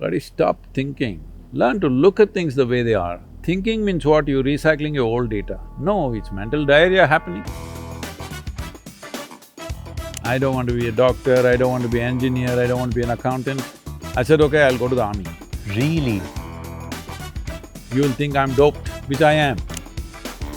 Bloody stop thinking. Learn to look at things the way they are. Thinking means what? You're recycling your old data. No, it's mental diarrhea happening. I don't want to be a doctor, I don't want to be an engineer, I don't want to be an accountant. I said, okay, I'll go to the army. Really? You'll think I'm doped, which I am.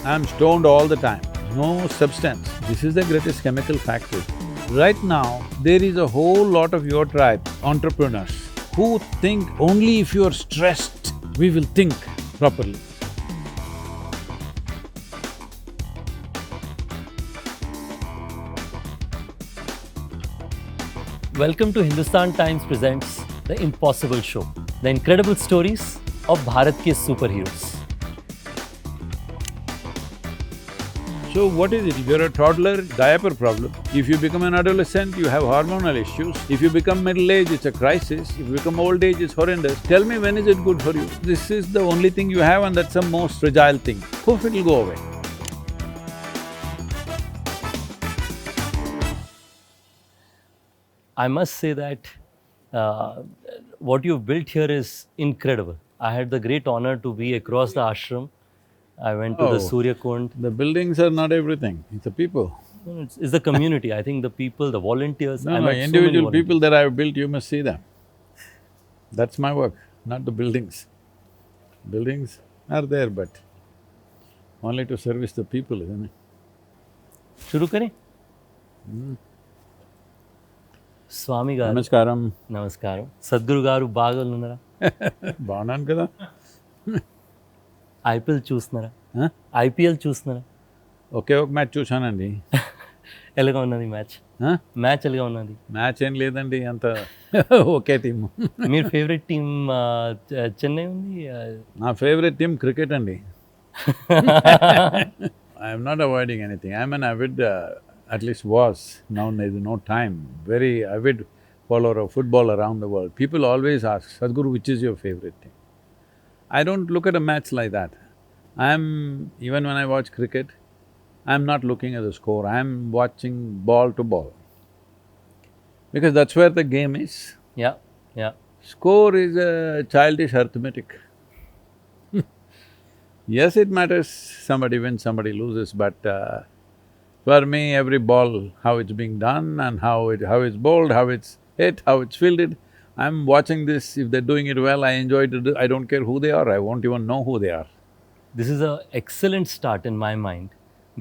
I'm stoned all the time, no substance. This is the greatest chemical factory. Right now, there is a whole lot of your tribe, entrepreneurs, who think only if you're stressed, we will think properly. Welcome to Hindustan Times presents The Impossible Show, the incredible stories of Bharat ke superheroes. So what is it? If you're a toddler, diaper problem. If you become an adolescent, you have hormonal issues. If you become middle-aged, it's a crisis. If you become old age, it's horrendous. Tell me, when is it good for you? This is the only thing you have and that's the most fragile thing. Poof, it'll go away. I must say that what you've built here is incredible. I had the great honor to be across the ashram. I went to the Surya Kund. The buildings are not everything, it's the people. No, it's the community. I think the people, the volunteers. No, individual people that I've built, you must see them. That's my work, not the buildings. Buildings are there, but only to service the people, isn't it? शुरू करें? స్వామి గారు నమస్కారం. నమస్కారం. సద్గురు గారు బాగా ఉన్నారా? బాగున్నాను కదా. ఐపీఎల్ చూస్తున్నారా? ఐపీఎల్ చూస్తున్నారా? ఒకే ఒక మ్యాచ్ చూశానండి. ఎలాగా ఉన్నది మ్యాచ్? మ్యాచ్ ఎలాగా ఉన్నది? మ్యాచ్ ఏం లేదండి, అంత ఒకే టీము. మీరు ఫేవరెట్ టీమ్ చెన్నై ఉంది? నా ఫేవరెట్ టీమ్ క్రికెట్ అండి. I'm not avoiding anything. I'm an avid, at least was, now there's no time, very avid follower of football around the world. People always ask, Sadhguru, which is your favorite team? I don't look at a match like that. Even when I watch cricket, I'm not looking at the score, I'm watching ball to ball. Because that's where the game is. Yeah, yeah. Score is a childish arithmetic. Yes, it matters, somebody wins, somebody loses, but for me, every ball, how it's being done and how it's bowled, how it's hit, how it's fielded, I'm watching this. If they're doing it well, I enjoy it. I don't care who they are, I won't even know who they are. This is an excellent start in my mind,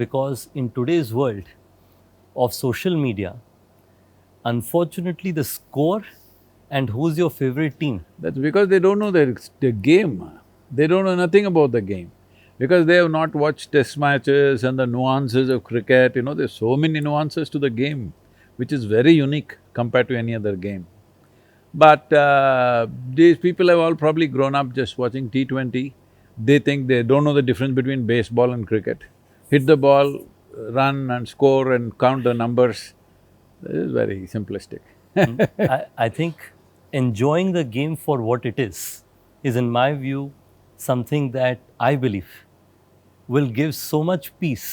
because in today's world of social media, unfortunately the score and who's your favorite team. That's because they don't know the game. They don't know nothing about the game. Because they have not watched test matches and the nuances of cricket, there's so many nuances to the game, which is very unique compared to any other game. But these people have all probably grown up just watching T20. They think they don't know the difference between baseball and cricket. Hit the ball, run and score and count the numbers. This is very simplistic. I think enjoying the game for what it is in my view something that I believe will give so much peace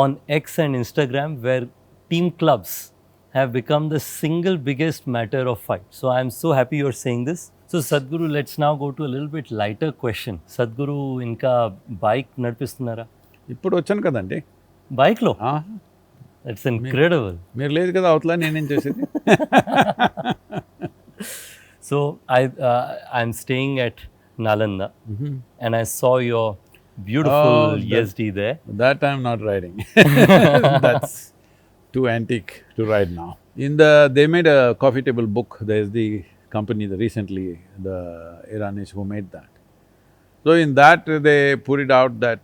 on X and Instagram, where team clubs have become the single biggest matter of fight. So I am so happy you're saying this. So Sadhguru, let's now go to a little bit lighter question. Sadhguru, inka bike నడిపిస్తున్నారా? ఇప్పుడు వచ్చాను కదండి bike లో. That's incredible. మీరు లేదు కదా అవతల, నేనేం చేసేది? So I'm staying at Nalanda, and I saw your beautiful ESD there. That I'm not riding. That's too antique to ride now. They made a coffee table book. There's the company, recently, the Iranis who made that. So in that, they put it out that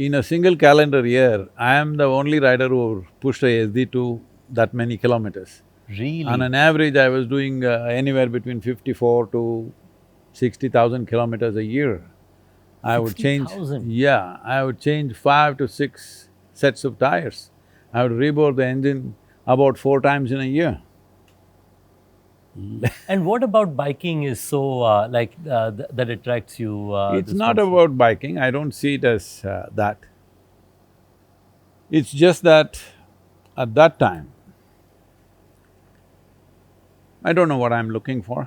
in a single calendar year, I am the only rider who pushed a ESD to that many kilometers. Really? On an average, I was doing anywhere between 54 to 60,000 kilometers a year. I would change… 60,000? Yeah, I would change 5 to 6 sets of tires. I would rebore the engine about 4 times in a year. And what about biking is so that attracts you? It's not about biking, I don't see it as that. It's just that at that time, I don't know what I'm looking for.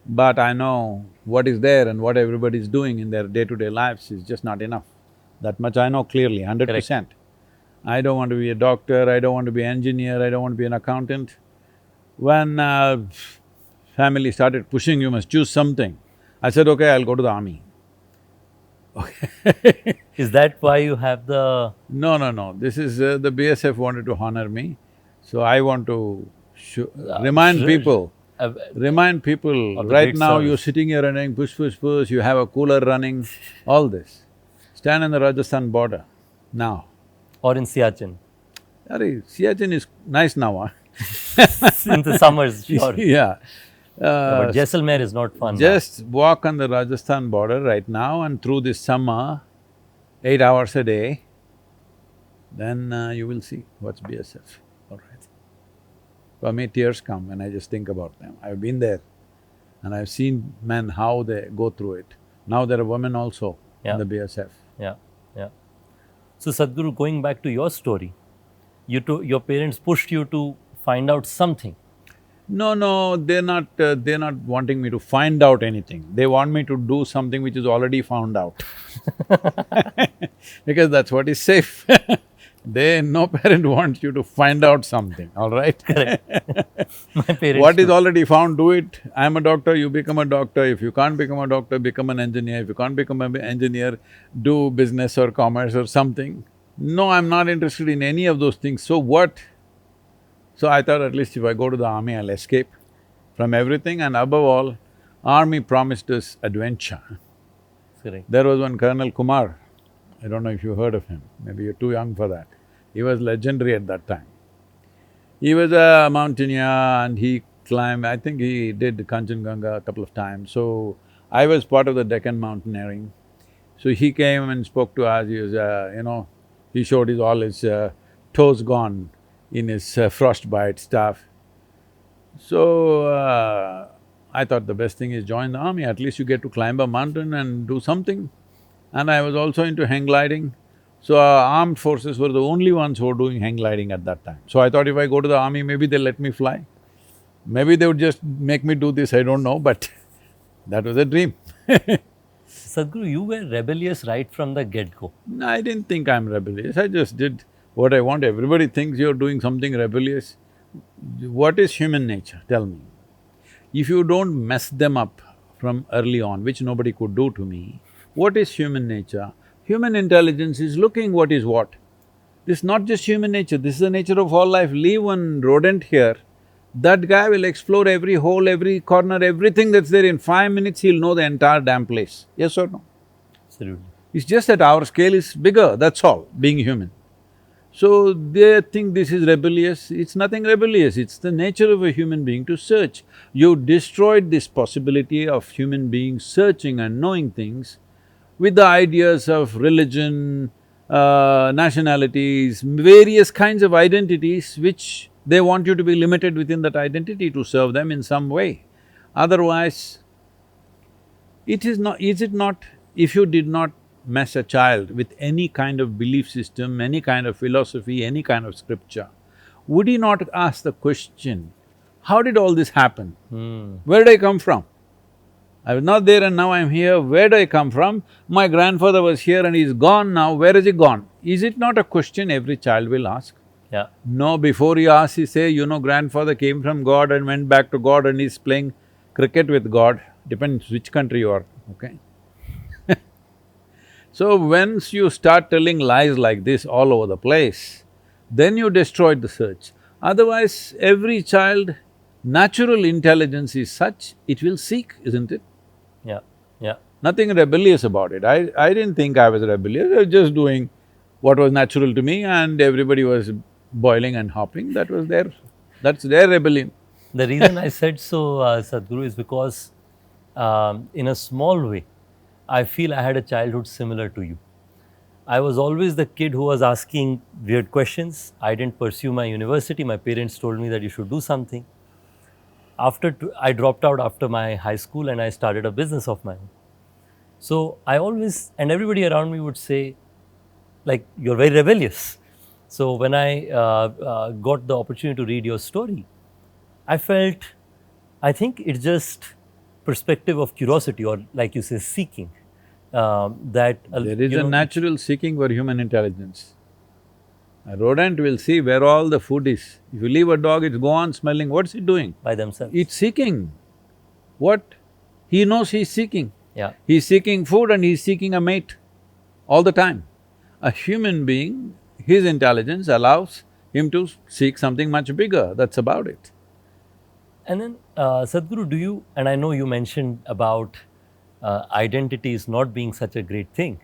but I know what is there and what everybody is doing in their day-to-day lives is just not enough. That much I know clearly, Correct. 100%. I don't want to be a doctor, I don't want to be an engineer, I don't want to be an accountant. When family started pushing, you must choose something, I said, okay, I'll go to the army. Is that why you have the No, no, no, this is… the BSF wanted to honor me, so I want to uh, remind sh- sh- people, uh, of the right great now you're service? sitting here running, push, push, push, you have a cooler running, all this. Stand in the Rajasthan border now. Or in Siachen? Arey, Siachen is nice now, huh? In the summers, sure. Yeah. Yeah, but Uh, Jaisalmer is not fun now. just walk on the Rajasthan border right now and through this summer, 8 hours a day, then you will see what's BSF, all right. For me, tears come when I just think about them. I've been there and I've seen men how they go through it. Now there are women also in Yeah, the BSF. yeah, yeah. So Sadhguru, going back to your story, your parents pushed you to find out something. No, no, they're not wanting me to find out anything. They want me to do something which is already found out. Because that's what is safe. No parent wants you to find out something, all right? Correct. My parents What is too. already found, do it. I'm a doctor, you become a doctor. If you can't become a doctor, become an engineer. If you can't become an engineer, do business or commerce or something. No, I'm not interested in any of those things, so what? So I thought at least if I go to the army, I'll escape from everything, and above all, army promised us adventure. Correct. There was one Colonel Kumar, I don't know if you heard of him, maybe you're too young for that. He was legendary at that time. He was a mountaineer and he climbed… I think he did Kanchenjunga a couple of times. So, I was part of the Deccan mountaineering. So he came and spoke to us, he was, he showed his… all his toes gone in his frostbite stuff. So, I thought the best thing is join the army, at least you get to climb a mountain and do something. And I was also into hang gliding. So, armed forces were the only ones who were doing hang gliding at that time. So I thought if I go to the army, maybe they'll let me fly. Maybe they would just make me do this, I don't know, but that was a dream. Sadhguru, you were rebellious right from the get-go. I didn't think I'm rebellious, I just did what I want. Everybody thinks you're doing something rebellious. What is human nature? Tell me. If you don't mess them up from early on, which nobody could do to me, what is human nature? Human intelligence is looking what is what. This is not just human nature, this is the nature of all life. Leave one rodent here, that guy will explore every hole, every corner, everything that's there. In 5 minutes, he'll know the entire damn place. Yes or no? Absolutely. It's just that our scale is bigger, that's all, being human. So they think this is rebellious, it's nothing rebellious, it's the nature of a human being to search. You destroyed this possibility of human beings searching and knowing things with the ideas of religion, nationalities, various kinds of identities which they want you to be limited within that identity to serve them in some way. Otherwise, it is not… is it not… if you did not mess a child with any kind of belief system, any kind of philosophy, any kind of scripture, would he not ask the question, how did all this happen? Where did I come from? I was not there and now I'm here, where do I come from? My grandfather was here and he's gone now, where is he gone? Is it not a question every child will ask? Yeah. No, before he asks, he say, grandfather came from God and went back to God and he's playing cricket with God, depends which country you are, okay? So once you start telling lies like this all over the place, then you destroyed the search. Otherwise, every child, natural intelligence is such, it will seek, isn't it? Yeah. Yeah. Nothing rebellious about it. I didn't think I was rebellious, I was just doing what was natural to me and everybody was boiling and hopping, that's their rebellion. The reason I said so, Sadhguru, is because in a small way, I feel I had a childhood similar to you. I was always the kid who was asking weird questions. I didn't pursue my university. My parents told me that you should do something. I dropped out after my high school and I started a business of mine. So I always, and everybody around me would say, like, you're very rebellious. So when I got the opportunity to read your story, I felt, I think it's just perspective of curiosity, or like you say, seeking, that There is a natural seeking for human intelligence. A rodent will see where all the food is. If you leave a dog, it's go on smelling, what's it doing? by themselves. It's seeking. What? He knows he's seeking. Yeah. He's seeking food and he's seeking a mate all the time. A human being, his intelligence allows him to seek something much bigger, that's about it. And then, Sadhguru, do you, and I know you mentioned about identities not being such a great thing,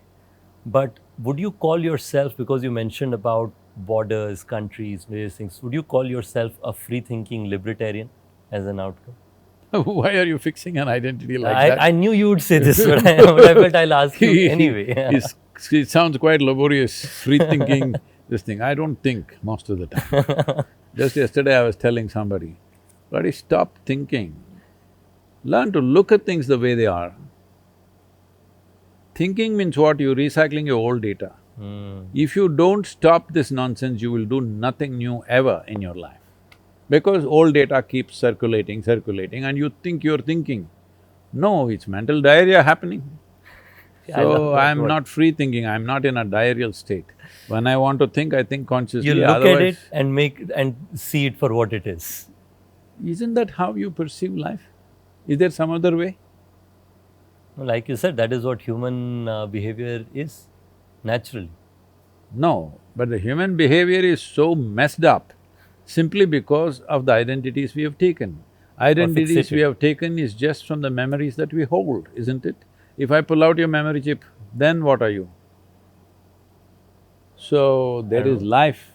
but would you call yourself, because you mentioned about borders, countries, various things, would you call yourself a free-thinking libertarian as an outcome? Why are you fixing an identity like that? I knew you would say this, but I felt I'll ask you anyway. It sounds quite laborious, free thinking, this thing. I don't think most of the time. Just yesterday I was telling somebody, buddy, stop thinking. Learn to look at things the way they are. Thinking means what? You're recycling your old data. If you don't stop this nonsense, you will do nothing new ever in your life. Because old data keeps circulating, and you think you're thinking. No, it's mental diarrhea happening. So, I'm not free thinking, I'm not in a diarrheal state. When I want to think, I think consciously, You look at otherwise… it and see it for what it is. Isn't that how you perceive life? Is there some other way? Like you said, that is what human behavior is, naturally. No, but the human behavior is so messed up simply because of the identities we have taken. Identities we have taken is just from the memories that we hold, isn't it? If I pull out your memory chip, then what are you? So, there is life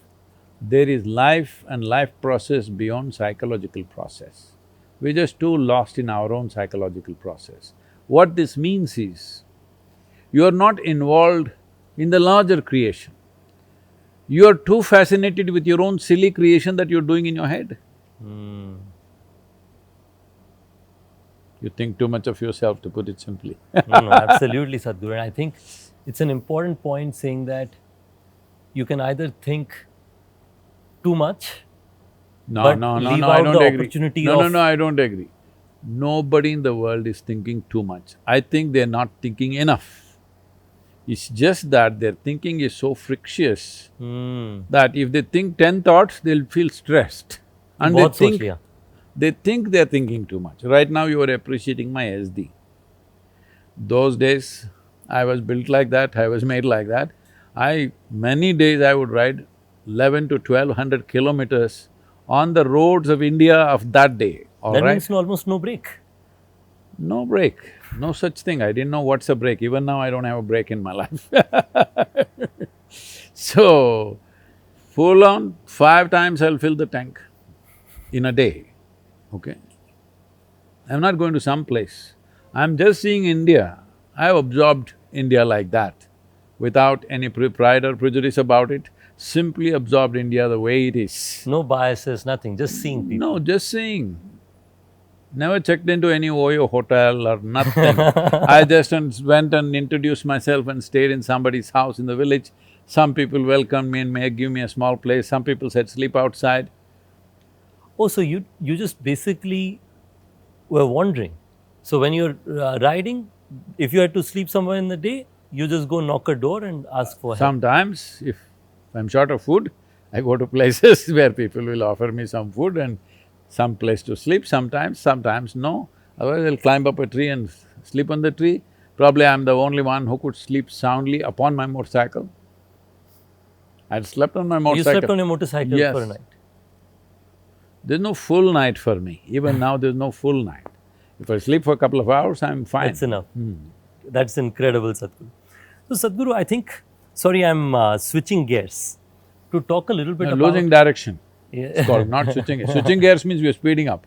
and life process beyond psychological process. We're just too lost in our own psychological process. What this means is, you are not involved in the larger creation. You are too fascinated with your own silly creation that you're doing in your head. You think too much of yourself, to put it simply. No, absolutely, Sadhguru. And I think it's an important point saying that you can either think too much, No, but no, no, leave no, I out don't the agree. opportunity No, no, of… no, I don't agree. Nobody in the world is thinking too much. I think they're not thinking enough. It's just that their thinking is so frictious that if they think 10 thoughts, they'll feel stressed. And they think they're thinking too much. Right now you are appreciating my SD. Those days, I was built like that, I was made like that. Many days I would ride 11 to 1200 kilometers on the roads of India of that day, all right? That means almost no break. No break, no such thing. I didn't know what's a break. Even now I don't have a break in my life. So, full on, 5 times I'll fill the tank in a day, okay? I'm not going to some place. I'm just seeing India. I've absorbed India like that, without any pride or prejudice about it, simply absorbed India the way it is. No biases, nothing, just seeing people. No, just seeing. Never checked into any Oyo hotel or nothing. I just went and introduced myself and stayed in somebody's house in the village. Some people welcomed me and may give me a small place, some people said sleep outside. Oh, so you just basically were wandering. So when you're riding, if you had to sleep somewhere in the day, you just go knock a door and ask for help. Sometimes, if I'm short of food, I go to places where people will offer me some food and some place to sleep sometimes no. Otherwise I'll climb up a tree and sleep on the tree. Probably I'm the only one who could sleep soundly upon my motorcycle. I'd slept on my motorcycle. You slept on your motorcycle for a night? There's no full night for me. Even now there's no full night. If I sleep for a couple of hours, I'm fine. That's enough. That's incredible, Sadhguru. So Sadhguru, I think… Sorry, I'm switching gears to talk a little bit about… losing direction. Yeah. It's called not switching gears. Switching gears means we're speeding up.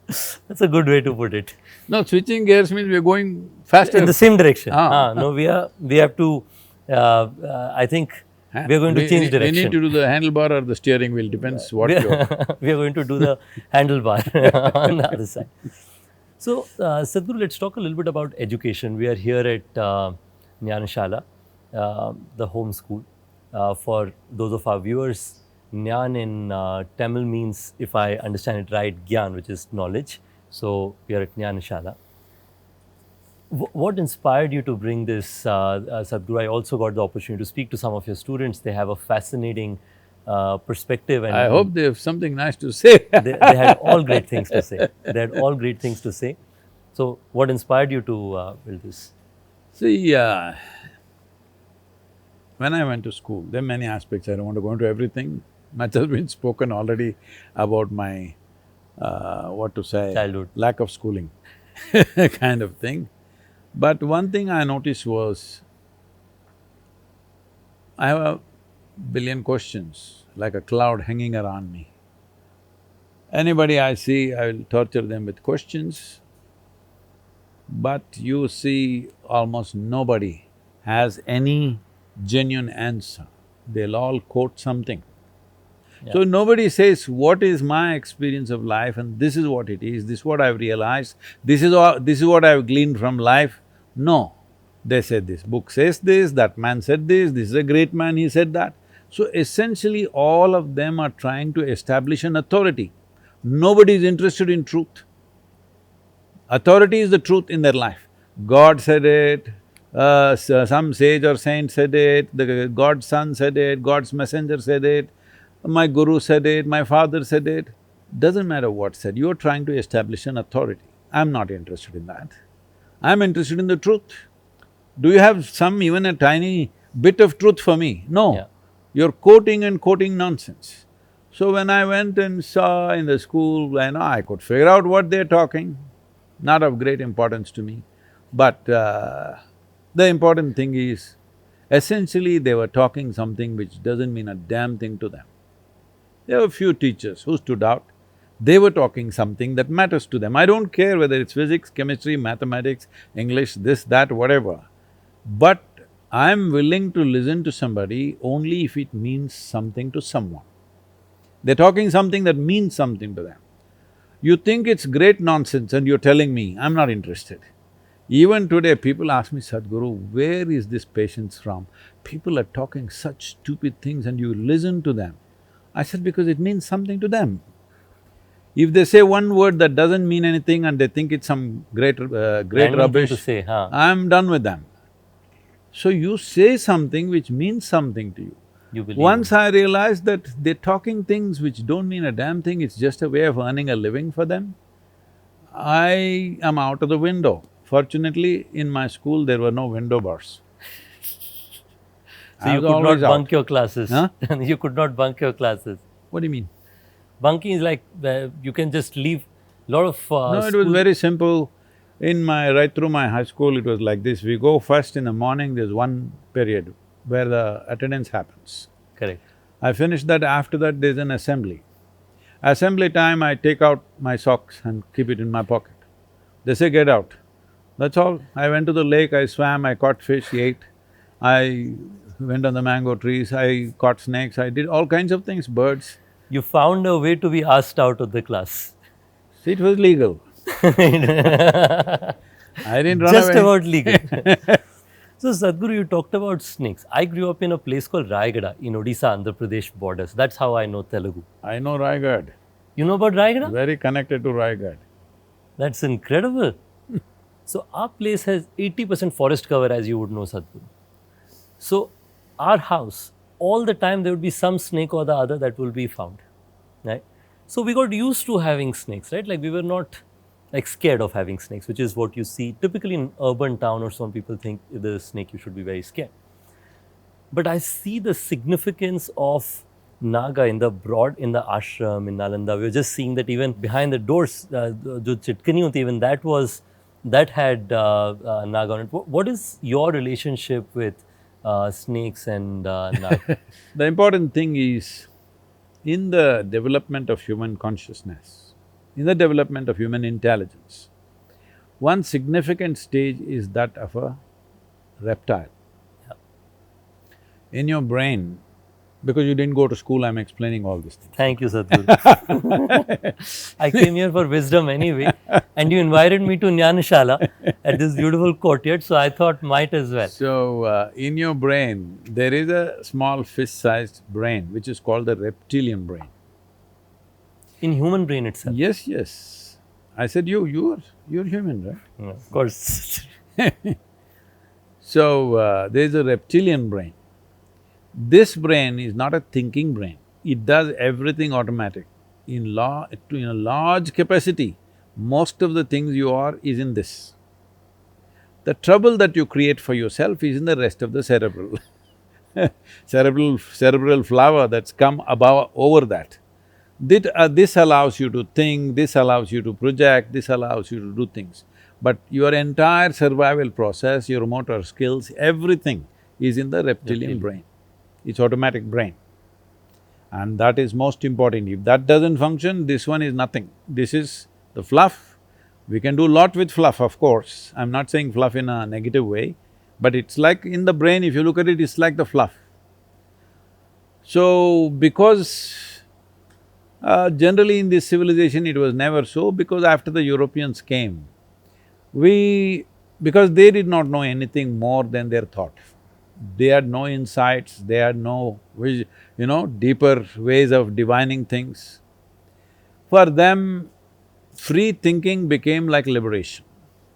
That's a good way to put it. No, switching gears means we're going faster. In the same direction. Ah. No, we have to… I think we are going to change direction. We need to do the handlebar or the steering wheel, depends what you're… We are going to do the handlebar on the other side. So, Sadhguru, let's talk a little bit about education. We are here at Jnanashala, the home school. For those of our viewers, Jnan in Tamil means, if I understand it right, Gyan, which is knowledge, So we are at Jnanashala. What inspired you to bring this, Sadhguru? I also got the opportunity to speak to some of your students. They have a fascinating perspective, I and hope they have something nice to say. they had all great things to say. They had all great things to say. So, what inspired you to build this? See, when I went to school, there are many aspects, I don't want to go into everything. Much has been spoken already about my, what to say, Childhood. lack of schooling kind of thing. But one thing I noticed was, I have a billion questions, like a cloud hanging around me. Anybody I see, I will torture them with questions, but you see almost nobody has any genuine answer. They'll all quote something. Yeah. So nobody says, what is my experience of life and this is what it is, this is what I've realized, this is what I've gleaned from life. No, they said this book says this, that man said this is a great man, he said that. So essentially all of them are trying to establish an authority. Nobody is interested in truth. Authority is the truth in their life. God said it, some sage or saint said it, God's son said it, God's messenger said it, my guru said it, my father said it. Doesn't matter what said, you're trying to establish an authority. I'm not interested in that. I'm interested in the truth. Do you have even a tiny bit of truth for me? No. Yeah. You're quoting and quoting nonsense. So when I went and saw in the school, I could figure out what they're talking, not of great importance to me. But the important thing is, essentially they were talking something which doesn't mean a damn thing to them. There were a few teachers who stood out. They were talking something that matters to them. I don't care whether it's physics, chemistry, mathematics, English, this, that, whatever. But I'm willing to listen to somebody only if it means something to someone. They're talking something that means something to them. You think it's great nonsense and you're telling me, I'm not interested. Even today, people ask me, Sadhguru, where is this patience from? People are talking such stupid things and you listen to them. I said, because it means something to them. If they say one word that doesn't mean anything and they think it's some great Random thing rubbish, to say, huh? I'm done with them. So you say something which means something to you. You believe Once I realized that they're talking things which don't mean a damn thing, it's just a way of earning a living for them, I am out of the window. Fortunately, in my school, there were no window bars. So I you was could not always out. bunk your classes. Huh? You could not bunk your classes. What do you mean? Bunking is like you can just leave. Lot of No, it was very simple. Right through my high school, it was like this. We go first in the morning, there's one period where the attendance happens. Correct. I finish that, after that there's an assembly. Assembly time, I take out my socks and keep it in my pocket. They say, get out. That's all. I went to the lake, I swam, I caught fish, ate. I went on the mango trees, I caught snakes, I did all kinds of things, birds. You found a way to be asked out of the class. See, it was legal. I didn't run Just away. about legal. So Sadhguru, you talked about snakes. I grew up in a place called Raigada in Odisha, Andhra Pradesh borders. That's how I know Telugu. I know Raigad, You know about Raigada? very connected to Raigad. That's incredible. So our place has 80% forest cover, as you would know, Sadhguru. So our house, all the time there would be some snake or the other that will be found, right? So we got used to having snakes, right? Like we were not like scared of having snakes, which is what you see typically in urban town, or some people think if there's a snake you should be very scared. But I see the significance of Naga in the ashram in Nalanda. We were just seeing that even behind the doors, the chitkani, even that had Naga on it. What is your relationship with snakes and Naga? The important thing is, in the development of human consciousness, in the development of human intelligence, one significant stage is that of a reptile. In your brain, because you didn't go to school, I'm explaining all these things. Thank you, Sadhguru. I came here for wisdom anyway, and you invited me to Jnanashala at this beautiful courtyard, so I thought might as well. So, in your brain, there is a small fist-sized brain which is called the reptilian brain. In human brain itself. Yes, yes. I said, you're human, right? Yeah, of course. So, there's a reptilian brain. This brain is not a thinking brain. It does everything automatic. In a large capacity, most of the things you are is in this. The trouble that you create for yourself is in the rest of the cerebral cerebral flower that's come above over that. This allows you to think, this allows you to project, this allows you to do things. But your entire survival process, your motor skills, everything is in the reptilian brain. It's automatic brain. And that is most important. If that doesn't function, this one is nothing. This is the fluff. We can do a lot with fluff, of course. I'm not saying fluff in a negative way, but it's like in the brain, if you look at it, it's like the fluff. So, because generally in this civilization it was never so, because after the Europeans came, because they did not know anything more than their thought. They had no insights, they had no, deeper ways of divining things. For them, free thinking became like liberation,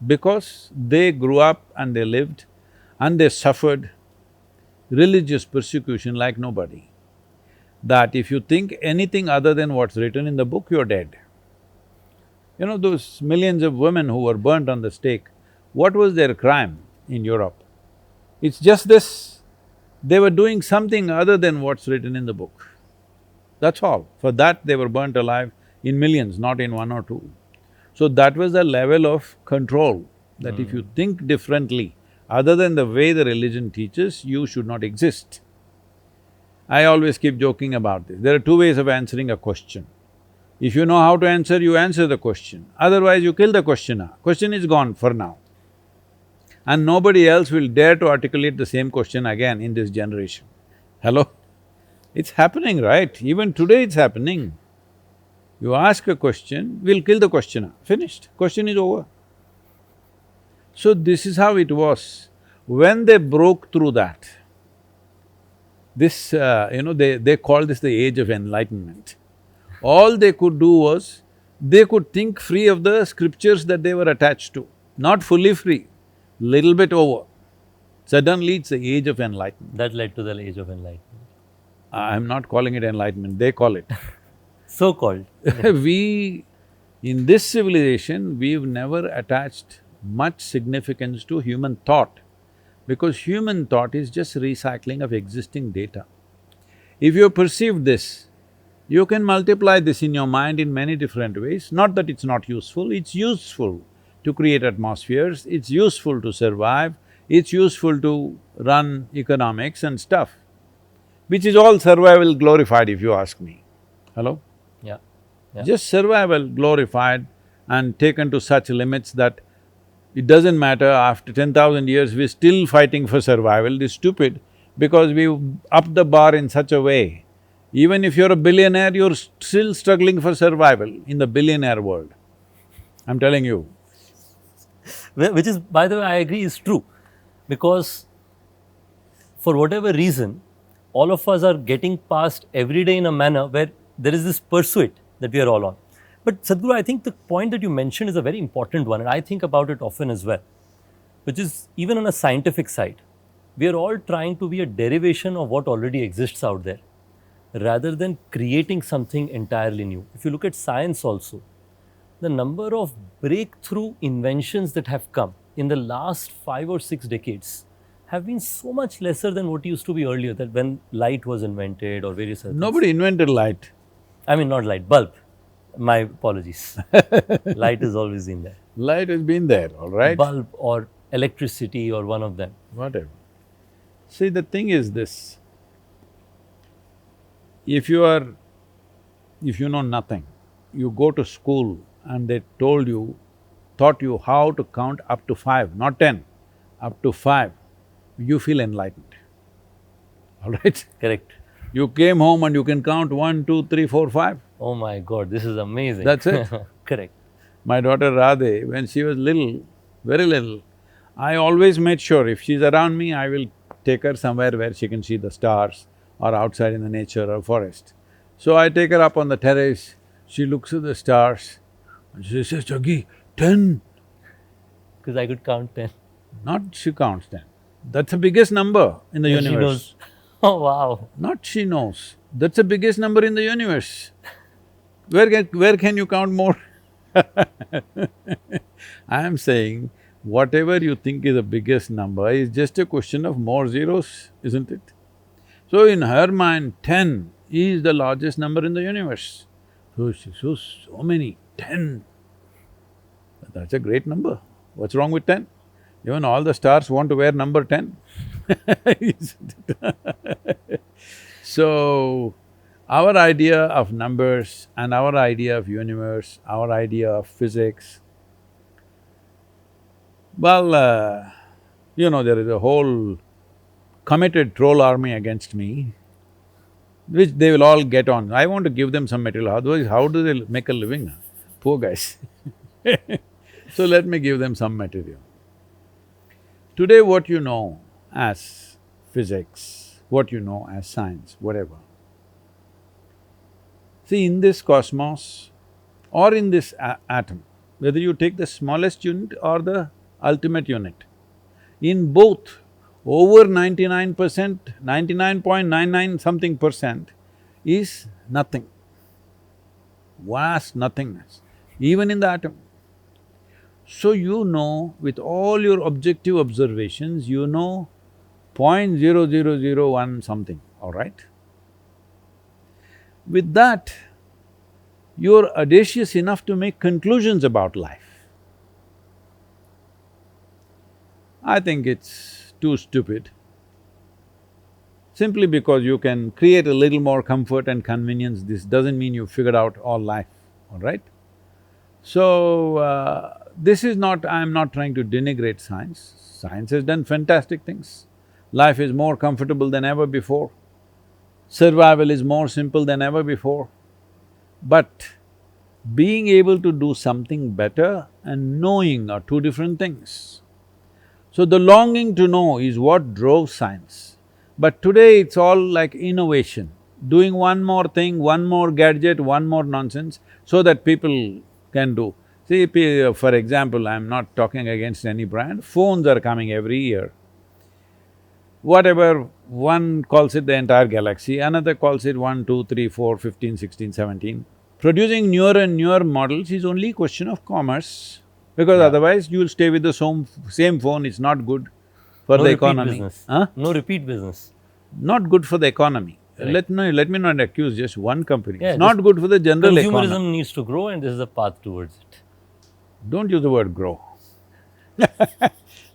because they grew up and they lived and they suffered religious persecution like nobody. That if you think anything other than what's written in the book, you're dead. You know those millions of women who were burnt on the stake, what was their crime in Europe? It's just this, they were doing something other than what's written in the book. That's all. For that, they were burnt alive in millions, not in one or two. So that was the level of control, that if you think differently, other than the way the religion teaches, you should not exist. I always keep joking about this. There are two ways of answering a question. If you know how to answer, you answer the question. Otherwise, you kill the questioner. Question is gone for now. And nobody else will dare to articulate the same question again in this generation. Hello? It's happening, right? Even today it's happening. You ask a question, we'll kill the questioner. Finished. Question is over. So this is how it was. When they broke through that, they call this the age of enlightenment. All they could do was, they could think free of the scriptures that they were attached to. Not fully free, little bit over. Suddenly it's the age of enlightenment. That led to the age of enlightenment. I'm not calling it enlightenment, they call it. So-called. In this civilization, we've never attached much significance to human thought, because human thought is just recycling of existing data. If you perceive this, you can multiply this in your mind in many different ways. Not that it's not useful, it's useful to create atmospheres, it's useful to survive, it's useful to run economics and stuff, which is all survival glorified if you ask me. Hello? Yeah. Yeah. Just survival glorified and taken to such limits that it doesn't matter, after 10,000 years we're still fighting for survival. It's stupid, because we've upped the bar in such a way. Even if you're a billionaire, you're still struggling for survival in the billionaire world. I'm telling you. Which is, by the way, I agree, is true. Because for whatever reason, all of us are getting past every day in a manner where there is this pursuit that we are all on. But Sadhguru, I think the point that you mentioned is a very important one, and I think about it often as well, which is even on a scientific side, we are all trying to be a derivation of what already exists out there, rather than creating something entirely new. If you look at science also, the number of breakthrough inventions that have come in the last 5 or 6 decades have been so much lesser than what used to be earlier, that when light was invented or various other Nobody invented light. I mean, not light, bulb. My apologies. Light has always been there. Light has been there, all right? Bulb or electricity or one of them. Whatever. See, the thing is this, if you know nothing, you go to school and they taught you how to count up to 5, not 10, up to 5, you feel enlightened, all right? Correct. You came home and you can count 1, 2, 3, 4, 5. Oh my God, this is amazing. That's it. Correct. My daughter Radhe, when she was little, very little, I always made sure if she's around me, I will take her somewhere where she can see the stars or outside in the nature or forest. So I take her up on the terrace, she looks at the stars, And she says, Jaggi, 10. Because I could count 10. Not she counts 10. That's the biggest number in the And she universe. knows. Oh, wow. Not she knows. That's the biggest number in the universe. Where can you count more? I am saying, whatever you think is the biggest number is just a question of more zeros, isn't it? So in her mind, 10 is the largest number in the universe. So she says, so many, 10. That's a great number. What's wrong with 10? Even all the stars want to wear number 10. Isn't it? So, our idea of numbers and our idea of universe, our idea of physics, well, there is a whole committed troll army against me, which they will all get on. I want to give them some material, otherwise how do they make a living? Poor guys. So let me give them some material. Today what you know as physics, what you know as science, whatever. See, in this cosmos or in this atom, whether you take the smallest unit or the ultimate unit, in both, over 99%, 99.99 something percent is nothing, vast nothingness, even in the atom. So you know, with all your objective observations, you know 0.0001 something, all right? With that, you're audacious enough to make conclusions about life. I think it's too stupid. Simply because you can create a little more comfort and convenience, this doesn't mean you figured out all life, all right? So, this is not… I'm not trying to denigrate science. Science has done fantastic things. Life is more comfortable than ever before. Survival is more simple than ever before. But being able to do something better and knowing are two different things. So the longing to know is what drove science. But today it's all like innovation, doing one more thing, one more gadget, one more nonsense, so that people can do. See, for example, I'm not talking against any brand, phones are coming every year. Whatever, one calls it the entire galaxy, another calls it 1, 2, 3, 4, 15, 16, 17. Producing newer and newer models is only a question of commerce, because Yeah. otherwise you'll stay with the same phone, it's not good for No the repeat economy. business. Huh? No repeat business. Not good for the economy. Correct. Let me not accuse just one company. Yeah, It's not good for the general economy. Consumerism needs to grow, and this is a path towards it. Don't use the word grow.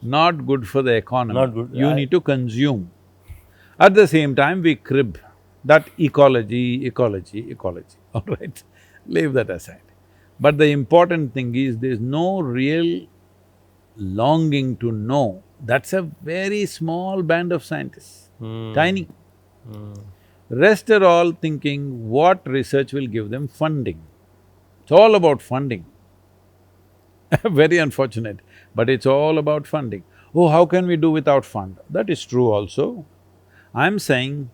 Not good for the economy. Not good. You need to consume. At the same time, we crib that ecology, all right? Leave that aside. But the important thing is, there's no real longing to know. That's a very small band of scientists, tiny. Rest are all thinking what research will give them funding. It's all about funding. Very unfortunate, but it's all about funding. Oh, how can we do without fund? That is true also. I'm saying,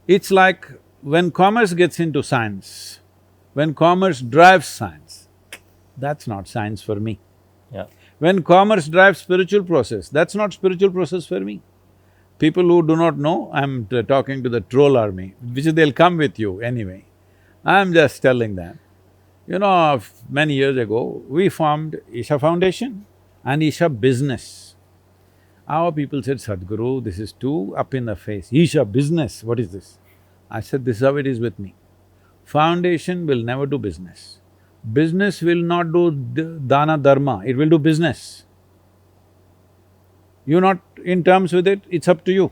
it's like when commerce gets into science, when commerce drives science, that's not science for me. Yeah. When commerce drives spiritual process, that's not spiritual process for me. People who do not know, I'm talking to the troll army, which they'll come with you anyway. I'm just telling them, many years ago, we formed Isha Foundation and Isha Business. Our people said, Sadhguru, this is too up in the face. Isha Business, what is this? I said, this is how it is with me. Foundation will never do business. Business will not do dana dharma, it will do business. You're not in terms with it, it's up to you.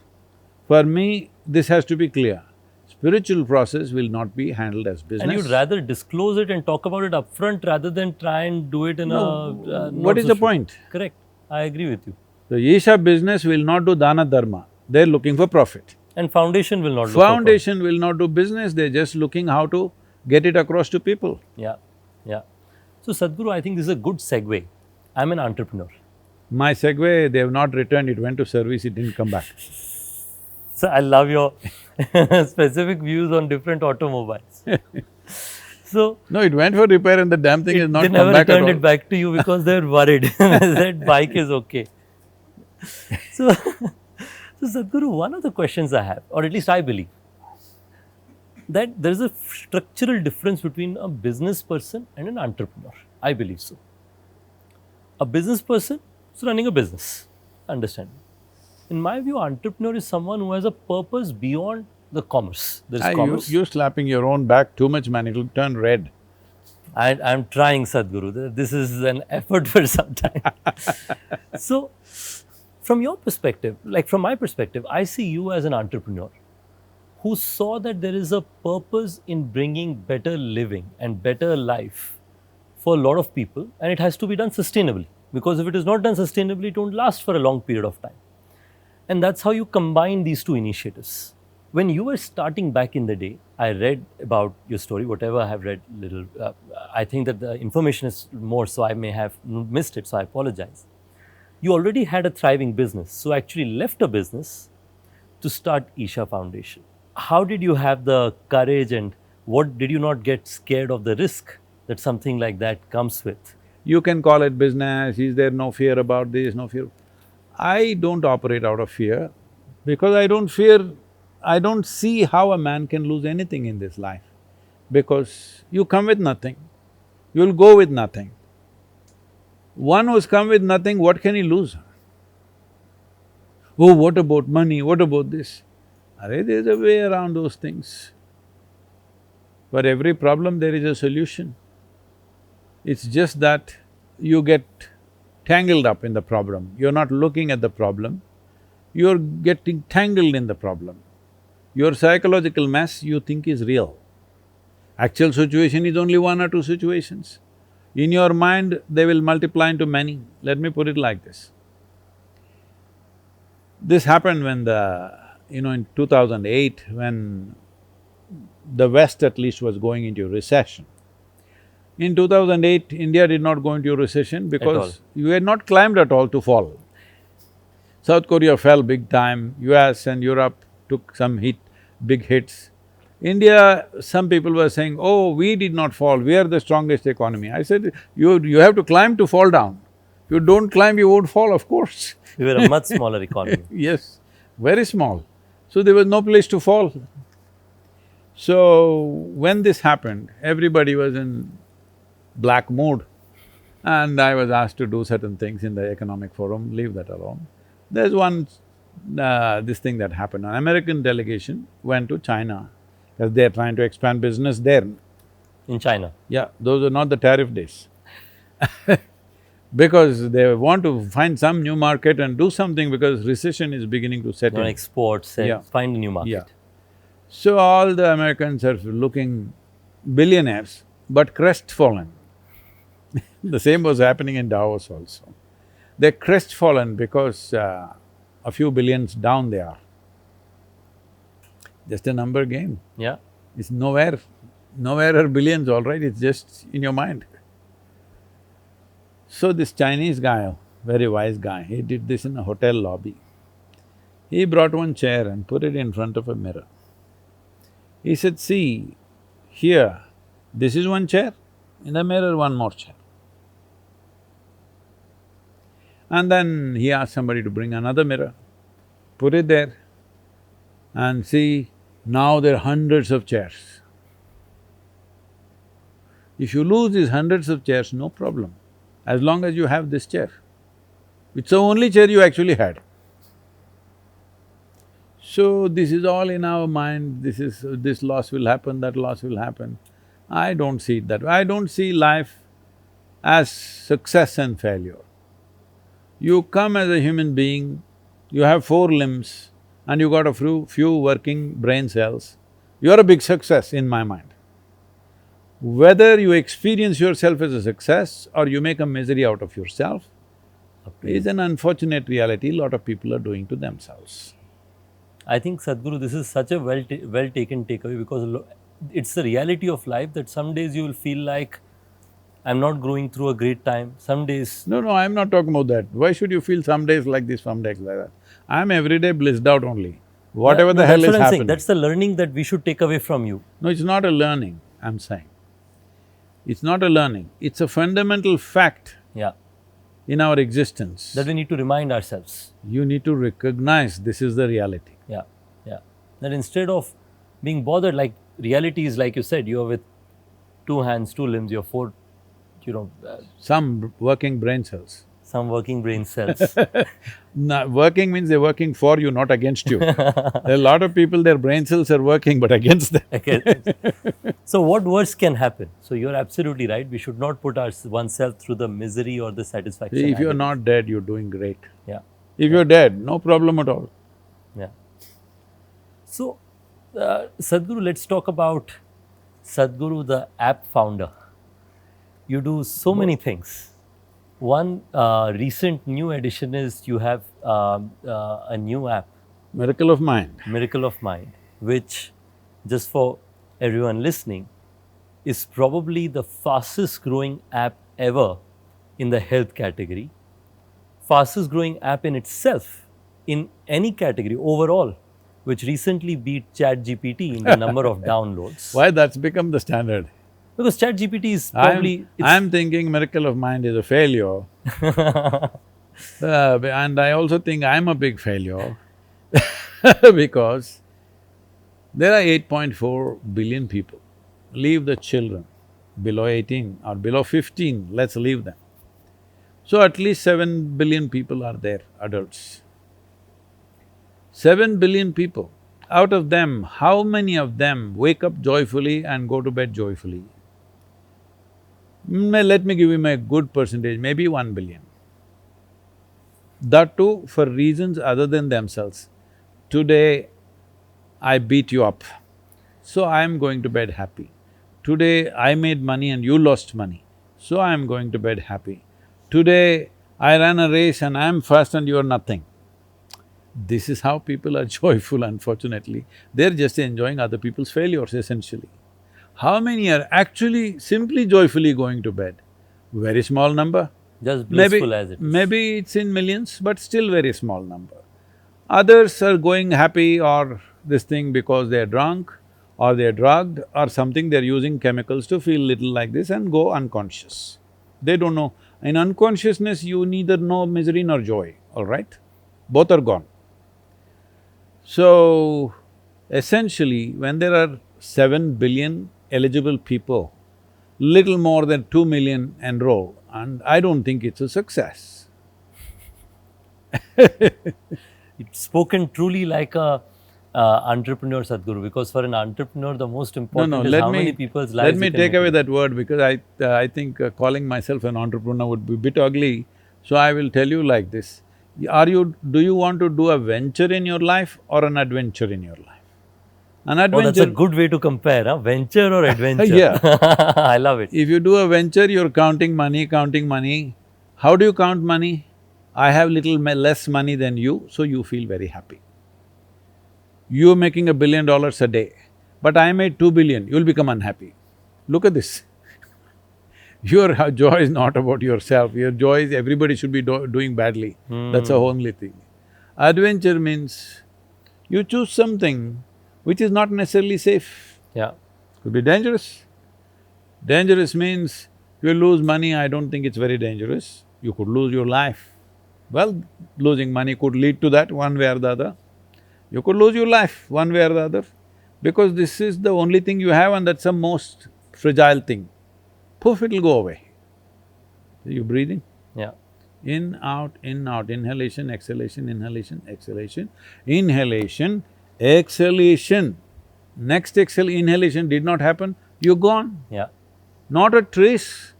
For me, this has to be clear. Spiritual process will not be handled as business. And you'd rather disclose it and talk about it upfront rather than try and do it in What is the point? Correct. I agree with you. The Isha Business will not do dana dharma, they're looking for profit. And foundation will not look for Foundation will not do business, they're just looking how to get it across to people. profit. Yeah, yeah. So Sadhguru, I think this is a good segue. I'm an entrepreneur. My Segway, they have not returned, it went to service, it didn't come back. So I love your specific views on different automobiles. So No, it went for repair and the damn thing is they not come never back at returned all. it back to you because they're worried that bike is okay. So, so Sadhguru, one of the questions I have, or at least I believe, that there is a structural difference between a business person and an entrepreneur. I believe so. A business person is running a business, understand? In my view, entrepreneur is someone who has a purpose beyond the commerce. There is commerce. You slapping your own back too much, man, it'll turn red. I'm trying, Sadhguru. This is an effort for some time. So, from your perspective, like from my perspective, I see you as an entrepreneur who saw that there is a purpose in bringing better living and better life for a lot of people, and it has to be done sustainably. Because if it is not done sustainably, it won't last for a long period of time. And that's how you combine these two initiatives. When you were starting back in the day, I read about your story, whatever I have read little. I think that the information is more, so I may have missed it, so I apologize. You already had a thriving business, so actually left a business to start Isha Foundation. How did you have the courage, and what did you not get scared of the risk that something like that comes with? You can call it business, is there no fear about this, no fear… I don't operate out of fear because I don't see how a man can lose anything in this life. Because you come with nothing, you'll go with nothing. One who's come with nothing, what can he lose? Oh, what about money, what about this? Arey, there's a way around those things. For every problem, there is a solution. It's just that you get tangled up in the problem. You're not looking at the problem, you're getting tangled in the problem. Your psychological mess you think is real. Actual situation is only one or two situations. In your mind, they will multiply into many. Let me put it like this. This happened when in 2008, when the West at least was going into recession. In 2008, India did not go into a recession because we had not climbed at all to fall. South Korea fell big time, US and Europe took some big hits. India, some people were saying, oh, we did not fall, we are the strongest economy. I said, you have to climb to fall down. If you don't climb, you won't fall, of course. We were a much smaller economy. Yes, very small. So there was no place to fall. So when this happened, everybody was in black mood and I was asked to do certain things in the economic forum, leave that alone. There's this thing that happened, an American delegation went to China because they're trying to expand business there. In China? Yeah, those are not the tariff days. Because they want to find some new market and do something because recession is beginning to set in. Export, find a new market. Yeah. So all the Americans are looking billionaires, but crestfallen. The same was happening in Davos also. They're crestfallen because a few billions down they are. Just a number game. Yeah. It's nowhere are billions, all right, it's just in your mind. So this Chinese guy, very wise guy, he did this in a hotel lobby. He brought one chair and put it in front of a mirror. He said, see, here, this is one chair, in the mirror one more chair. And then he asked somebody to bring another mirror, put it there, and see, now there are hundreds of chairs. If you lose these hundreds of chairs, no problem, as long as you have this chair. It's the only chair you actually had. So this is all in our mind, this loss will happen, that loss will happen. I don't see it that way. I don't see life as success and failure. You come as a human being, you have 4 limbs and you got a few working brain cells, you're a big success in my mind. Whether you experience yourself as a success or you make a misery out of yourself is an unfortunate reality a lot of people are doing to themselves. I think, Sadhguru, this is such a well taken takeaway because it's the reality of life that some days you will feel like, I'm not going through a great time, some days… No, I'm not talking about that. Why should you feel some days like this, some days like that? I'm every day blissed out only. Whatever the hell is happening. That's the learning that we should take away from you. No, it's not a learning, I'm saying. It's not a learning, it's a fundamental fact Yeah. in our existence. That we need to remind ourselves. You need to recognize this is the reality. Yeah. Yeah. That instead of being bothered, like reality is like you said, you're with two hands, two limbs, you're four, you know, Some working brain cells. some working brain cells. Now, working means they're working for you, not against you. There are a lot of people, their brain cells are working but against them. Okay. So what worse can happen? So you're absolutely right. We should not put oneself through the misery or the satisfaction. See, if you're agony. not dead, you're doing great. Yeah. If you're dead, no problem at all. Yeah. So, Sadhguru, let's talk about Sadhguru, the app founder. You do so many things. One recent new addition is you have a new app, Miracle of mind. Miracle of Mind, which, just for everyone listening, is probably the fastest growing app ever in the health category. Fastest growing app in itself in any category overall, which recently beat ChatGPT in the number of downloads. Why that's become the standard? Because ChatGPT is probably I'm thinking Miracle of Mind is a failure. And I also think I'm a big failure because there are 8.4 billion people. Leave the children below 18 or below 15, let's leave them. So at least 7 billion people are there, adults. 7 billion people. Out of them, how many of them wake up joyfully and go to bed joyfully? Let me give him a good percentage, maybe 1 billion. That too for reasons other than themselves. Today, I beat you up, so I am going to bed happy. Today, I made money and you lost money, so I am going to bed happy. Today, I ran a race and I am first and you are nothing. This is how people are joyful, unfortunately. They're just enjoying other people's failures, essentially. How many are actually simply joyfully going to bed? Very small number. just blissful as it is. Maybe it's in millions, but still very small number. Others are going happy or this thing because they're drunk or they're drugged or something, they're using chemicals to feel little like this and go unconscious. They don't know. In unconsciousness, you neither know misery nor joy, all right? Both are gone. So, essentially, when there are 7 billion eligible people, little more than 2 million enroll, and I don't think it's a success. It's spoken truly like a entrepreneur, Sadhguru, because for an entrepreneur, the most important is how many people's lives let me you can take make away it. that word because I think calling myself an entrepreneur would be a bit ugly, so I will tell you like this. Do you want to do a venture in your life or an adventure in your life? An Oh, that's a adventure… good way to compare, huh? Venture or adventure. Yeah. I love it. If you do a venture, you're counting money. How do you count money? I have little less money than you, so you feel very happy. You're making $1 billion a day, but I made 2 billion, you'll become unhappy. Look at this. Your joy is not about yourself, your joy is everybody should be doing badly. That's the only thing. Adventure means you choose something which is not necessarily safe, Yeah. could be dangerous. Dangerous means you lose money, I don't think it's very dangerous. You could lose your life. Well, losing money could lead to that one way or the other. You could lose your life one way or the other because this is the only thing you have and that's the most fragile thing. Poof, it'll go away. You're breathing. Yeah. In, out, inhalation, exhalation, inhalation, exhalation, inhalation, exhalation. Next inhalation did not happen, you're gone. Yeah. Not a trace.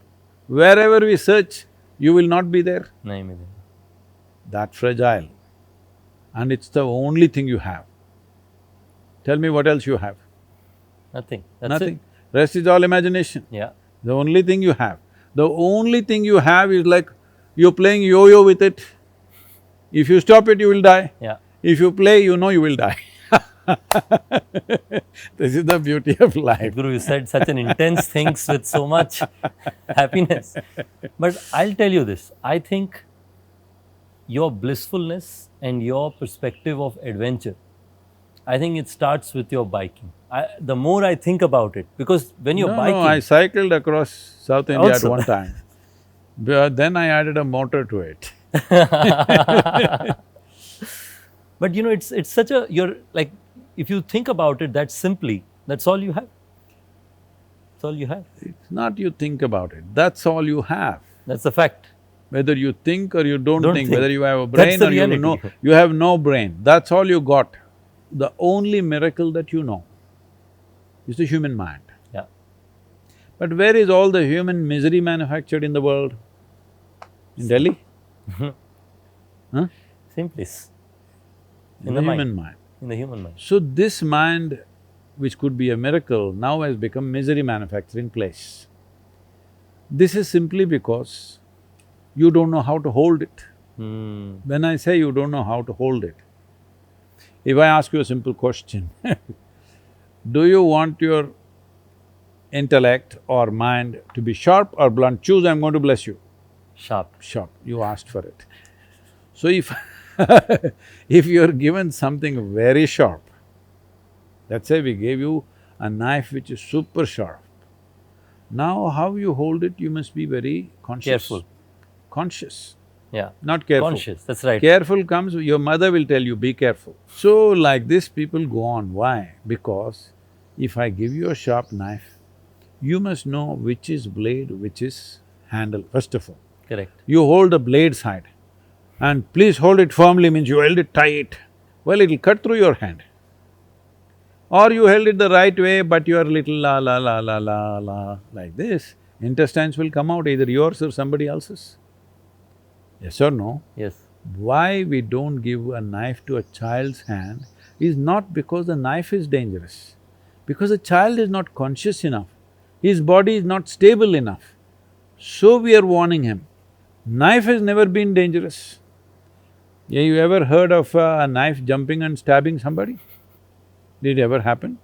Wherever we search, you will not be there. Nahi milegi. That fragile. And it's the only thing you have. Tell me what else you have? Nothing. That's Nothing. it. Rest is all imagination. Yeah. The only thing you have. The only thing you have is like you're playing yo-yo with it. If you stop it, you will die. Yeah. If you play, you know you will die. This is the beauty of life. Guru, you said such an intense things with so much happiness. But I'll tell you this, I think your blissfulness and your perspective of adventure, I think it starts with your biking. the more I think about it, because when you're No, no, I biking, cycled across South India at also, one time. But then I added a motor to it. but it's such a, you're like, if you think about it that simply, that's all you have. That's all you have. It's not you think about it, that's all you have. That's the fact. Whether you think or you don't Don't think, think. whether you have a That's brain the or reality. you have no brain, that's all you got. The only miracle that you know is the human mind. Yeah. But where is all the human misery manufactured in the world? In Delhi? Huh? Same place. In the human mind. In the human mind. So this mind, which could be a miracle, now has become misery manufacturing place. This is simply because you don't know how to hold it. Hmm. When I say you don't know how to hold it, if I ask you a simple question, do you want your intellect or mind to be sharp or blunt? Choose, I'm going to bless you. Sharp. Sharp, you asked for it. So if if you're given something very sharp, let's say we gave you a knife which is super sharp, now how you hold it, you must be very conscious. Careful. Conscious, Yeah. not careful. Conscious, that's right. Careful comes, your mother will tell you, be careful. So like this people go on, why? Because if I give you a sharp knife, you must know which is blade, which is handle, first of all. Correct. You hold the blade side and please hold it firmly means you held it tight, well, it'll cut through your hand. Or you held it the right way but you are little la la la la la la like this, intestines will come out, either yours or somebody else's. Yes or no? Yes. Why we don't give a knife to a child's hand is not because the knife is dangerous, because the child is not conscious enough, his body is not stable enough. So we are warning him. Knife has never been dangerous. Yeah, you ever heard of a knife jumping and stabbing somebody? Did it ever happen?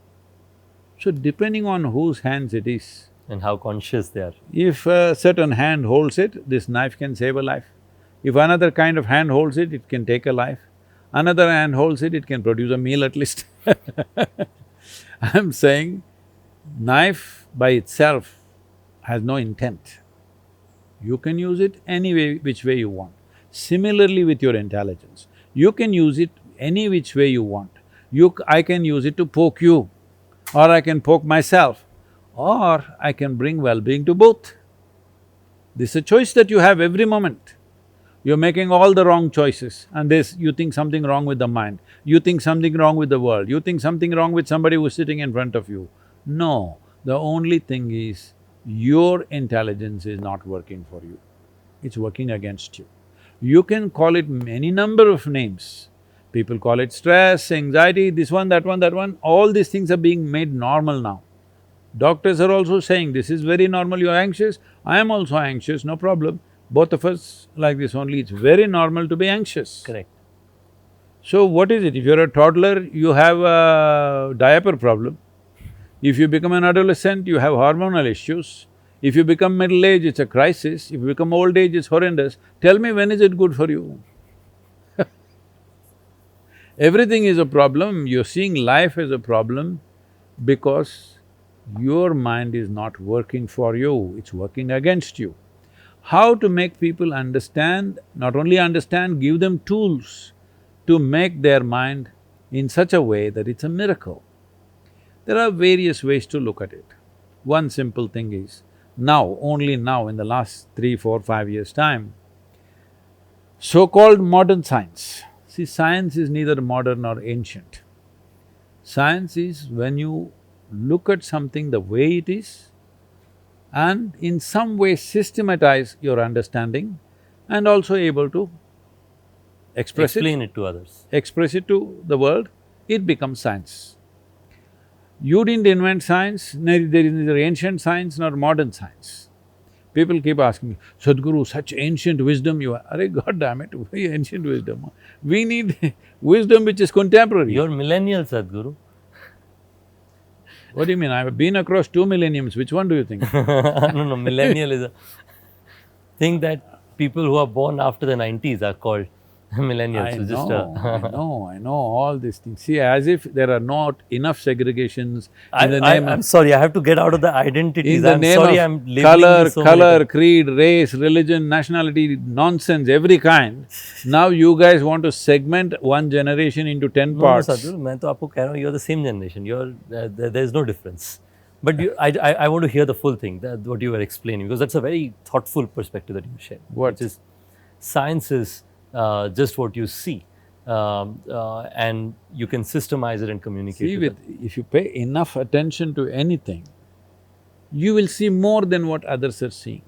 So depending on whose hands it is, And how conscious they are. if a certain hand holds it, this knife can save a life. If another kind of hand holds it, it can take a life. Another hand holds it, it can produce a meal at least. I'm saying, knife by itself has no intent. You can use it any way, which way you want. Similarly with your intelligence, you can use it any which way you want. I can use it to poke you, or I can poke myself, or I can bring well-being to both. This is a choice that you have every moment. You're making all the wrong choices and you think something wrong with the mind, you think something wrong with the world, you think something wrong with somebody who's sitting in front of you. No, the only thing is, your intelligence is not working for you, it's working against you. You can call it any number of names. People call it stress, anxiety, this one, that one, that one, all these things are being made normal now. Doctors are also saying, this is very normal, you're anxious, I am also anxious, no problem. Both of us like this only, it's very normal to be anxious. Correct. So what is it? If you're a toddler, you have a diaper problem. If you become an adolescent, you have hormonal issues. If you become middle age, it's a crisis. If you become old age, it's horrendous. Tell me, when is it good for you? Everything is a problem. You're seeing life as a problem because your mind is not working for you, it's working against you. How to make people understand, not only understand, give them tools to make their mind in such a way that it's a miracle. There are various ways to look at it. One simple thing is, now, only now, in the last 3, 4, 5 years' time, so-called modern science. See, science is neither modern nor ancient. Science is when you look at something the way it is and in some way systematize your understanding and also able to express Explain it to others. express it to the world, it becomes science. You didn't invent science, there is neither ancient science nor modern science. People keep asking me, Sadhguru, such ancient wisdom you have. Arey, God damn it, very ancient wisdom. We need wisdom which is contemporary. You're millennial, Sadhguru. What do you mean? I've been across 2 millenniums, which one do you think? No, millennial is a thing that people who are born after the 90s are called. Millennials, we just I know all these things. See, as if there are not enough segregations in the name I'm of… sorry, I have to get out of the in identities. the I'm name sorry, of I'm labeling this so many color, times. creed, race, religion, nationality, nonsense, every kind. Now you guys want to segment one generation into 10 No, no, parts. Sadhguru, मैं तो आपको कह रहा हूँ, you're the same generation. There is no difference. But I want to hear the full thing, that what you were explaining, because that's a very thoughtful perspective that you shared, which What? is science is just what you see, and you can systemize it and communicate See, with it. if you pay enough attention to anything, you will see more than what others are seeing.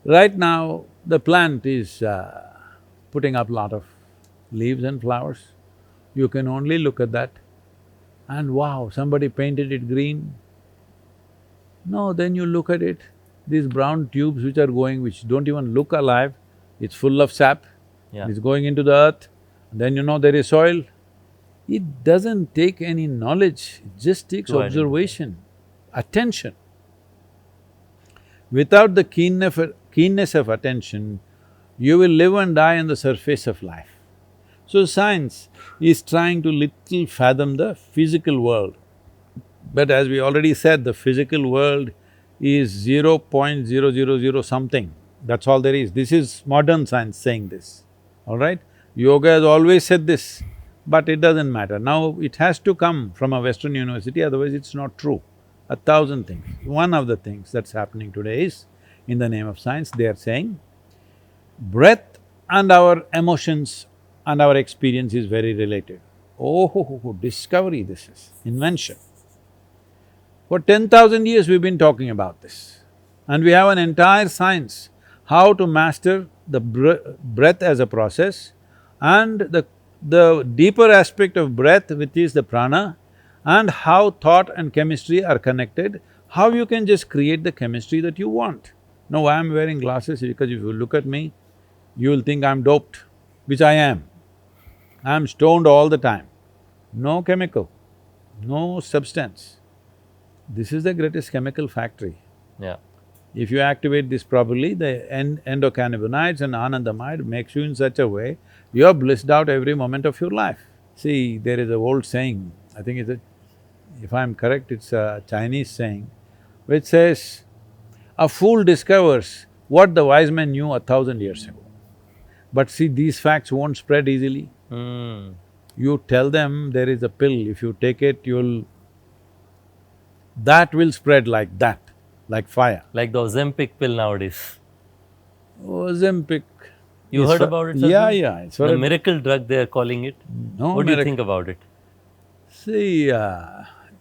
Right now, the plant is putting up lot of leaves and flowers. You can only look at that and wow, somebody painted it green. No, then you look at it, these brown tubes which are going, which don't even look alive, it's full of sap, Yeah, it's going into the earth, then you know there is soil. It doesn't take any knowledge, it just takes to identify. observation, attention. Without the keenness of attention, you will live and die on the surface of life. So science is trying to little fathom the physical world. But as we already said, the physical world is 0.000 something, that's all there is. This is modern science saying this, all right? Yoga has always said this, but it doesn't matter. Now it has to come from a Western university, otherwise it's not true. 1,000 things. One of the things that's happening today is, in the name of science, they are saying, breath and our emotions and our experience is very related. Oh, discovery this is, invention. For 10,000 years we've been talking about this. And we have an entire science, how to master the breath as a process and the deeper aspect of breath, which is the prana, and how thought and chemistry are connected, how you can just create the chemistry that you want. Now, why I'm wearing glasses because if you look at me, you will think I'm doped, which I am. I'm stoned all the time. No chemical, no substance. This is the greatest chemical factory. Yeah, If you activate this properly, the endocannabinoids and anandamide makes you in such a way, you're blissed out every moment of your life. See, there is a old saying, I think if I'm correct, it's a Chinese saying, which says, a fool discovers what the wise man knew 1,000 years ago. But see, these facts won't spread easily. You tell them there is a pill, if you take it, that will spread like that, like fire. like the Ozempic pill nowadays. Ozempic You is heard for… about it, Yeah, Sadhguru? yeah, it's for The a… miracle drug they are calling it. no What do you miracle. think about it? See,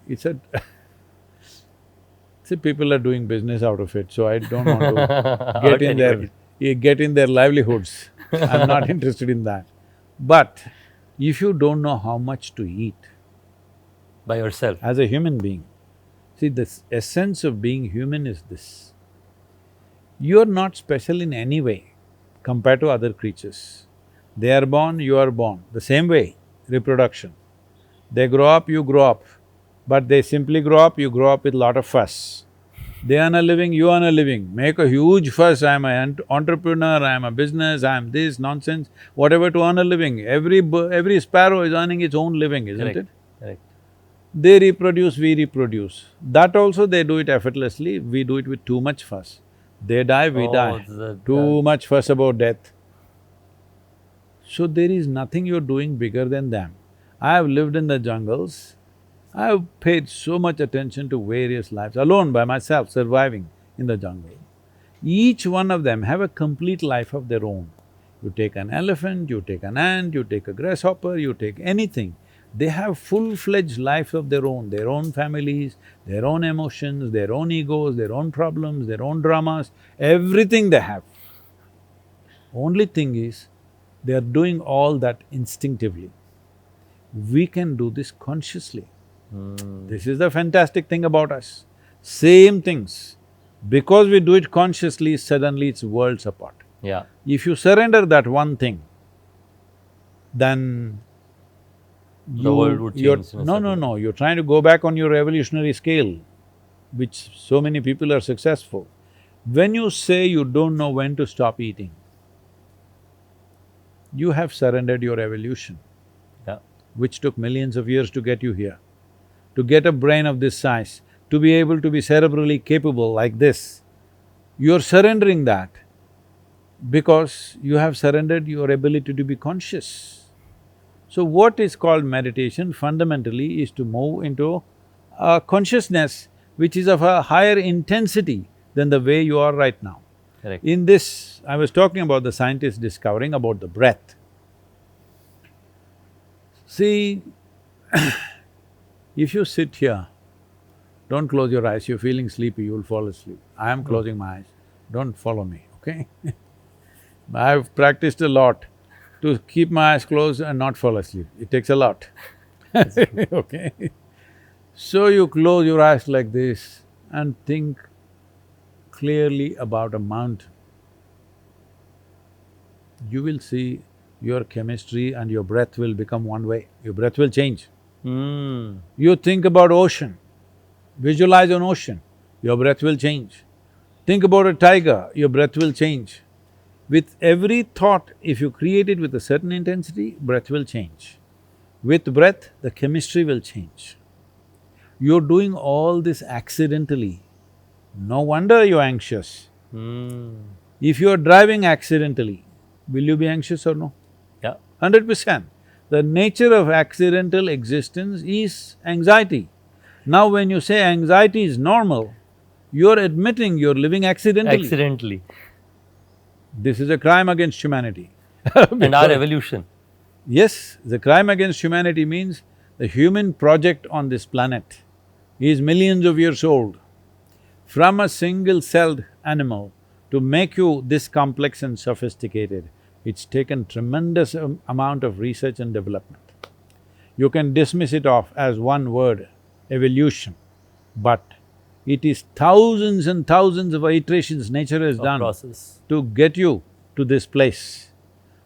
it's a… see, people are doing business out of it, so I don't want to How get in can you their… get in their livelihoods. I'm not interested in that. But if you don't know how much to eat by yourself? as a human being, see, the essence of being human is this. You're not special in any way compared to other creatures. They are born, you are born. The same way, reproduction. They grow up, you grow up. But they simply grow up, you grow up with lot of fuss. They earn a living, you earn a living. Make a huge fuss, I'm an entrepreneur, I'm a business, I'm this, nonsense, whatever to earn a living. Every sparrow is earning its own living, isn't Correct, it? correct. They reproduce, we reproduce. That also they do it effortlessly, we do it with too much fuss. They die, we Oh, die. Too much fuss about death. So there is nothing you're doing bigger than them. I have lived in the jungles, I have paid so much attention to various lives, alone by myself, surviving in the jungle. Each one of them have a complete life of their own. You take an elephant, you take an ant, you take a grasshopper, you take anything, they have full-fledged life of their own families, their own emotions, their own egos, their own problems, their own dramas, everything they have. Only thing is, they are doing all that instinctively. We can do this consciously. This is the fantastic thing about us. Same things. Because we do it consciously, suddenly it's worlds apart. Yeah. If you surrender that one thing, then The world would you're… change in a no, certain no, way. no, you're trying to go back on your evolutionary scale, which so many people are successful. When you say you don't know when to stop eating, you have surrendered your evolution, Yeah. which took millions of years to get you here. To get a brain of this size, to be able to be cerebrally capable like this, you're surrendering that because you have surrendered your ability to be conscious. So what is called meditation fundamentally is to move into a consciousness which is of a higher intensity than the way you are right now. Correct. In this, I was talking about the scientists discovering about the breath. See, if you sit here, don't close your eyes, you're feeling sleepy, you'll fall asleep. I am closing my eyes, don't follow me, okay? I've practiced a lot to keep my eyes closed and not fall asleep. It takes a lot, okay? So you close your eyes like this and think clearly about a mountain. You will see your chemistry and your breath will become one way, your breath will change. You think about ocean, visualize an ocean, your breath will change. Think about a tiger, your breath will change. With every thought, if you create it with a certain intensity, breath will change. With breath, the chemistry will change. You're doing all this accidentally. No wonder you're anxious. If you're driving accidentally, will you be anxious or no? Yeah. 100%. The nature of accidental existence is anxiety. Now when you say anxiety is normal, you're admitting you're living accidentally. Accidentally. This is a crime against humanity. And our evolution. Yes, the crime against humanity means the human project on this planet is millions of years old. From a single-celled animal to make you this complex and sophisticated, it's taken tremendous amount of research and development. You can dismiss it off as one word, evolution, but it is thousands and thousands of iterations nature has done Process. to get you to this place.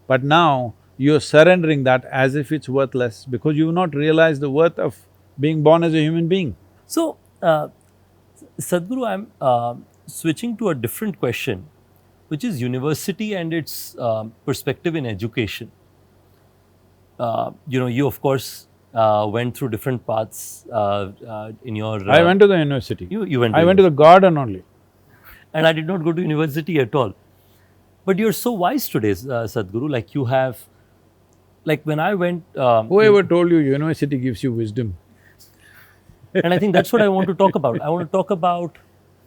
But now, you're surrendering that as if it's worthless because you've not realized the worth of being born as a human being. So, Sadhguru, I'm switching to a different question, which is university and its perspective in education. You of course went through different paths in your… I went to the university. You went to… I went to the garden only. And I did not go to university at all. But you're so wise today, Sadhguru, like you have… Like when I went… Whoever told you university gives you wisdom? and I think that's what I want to talk about. I want to talk about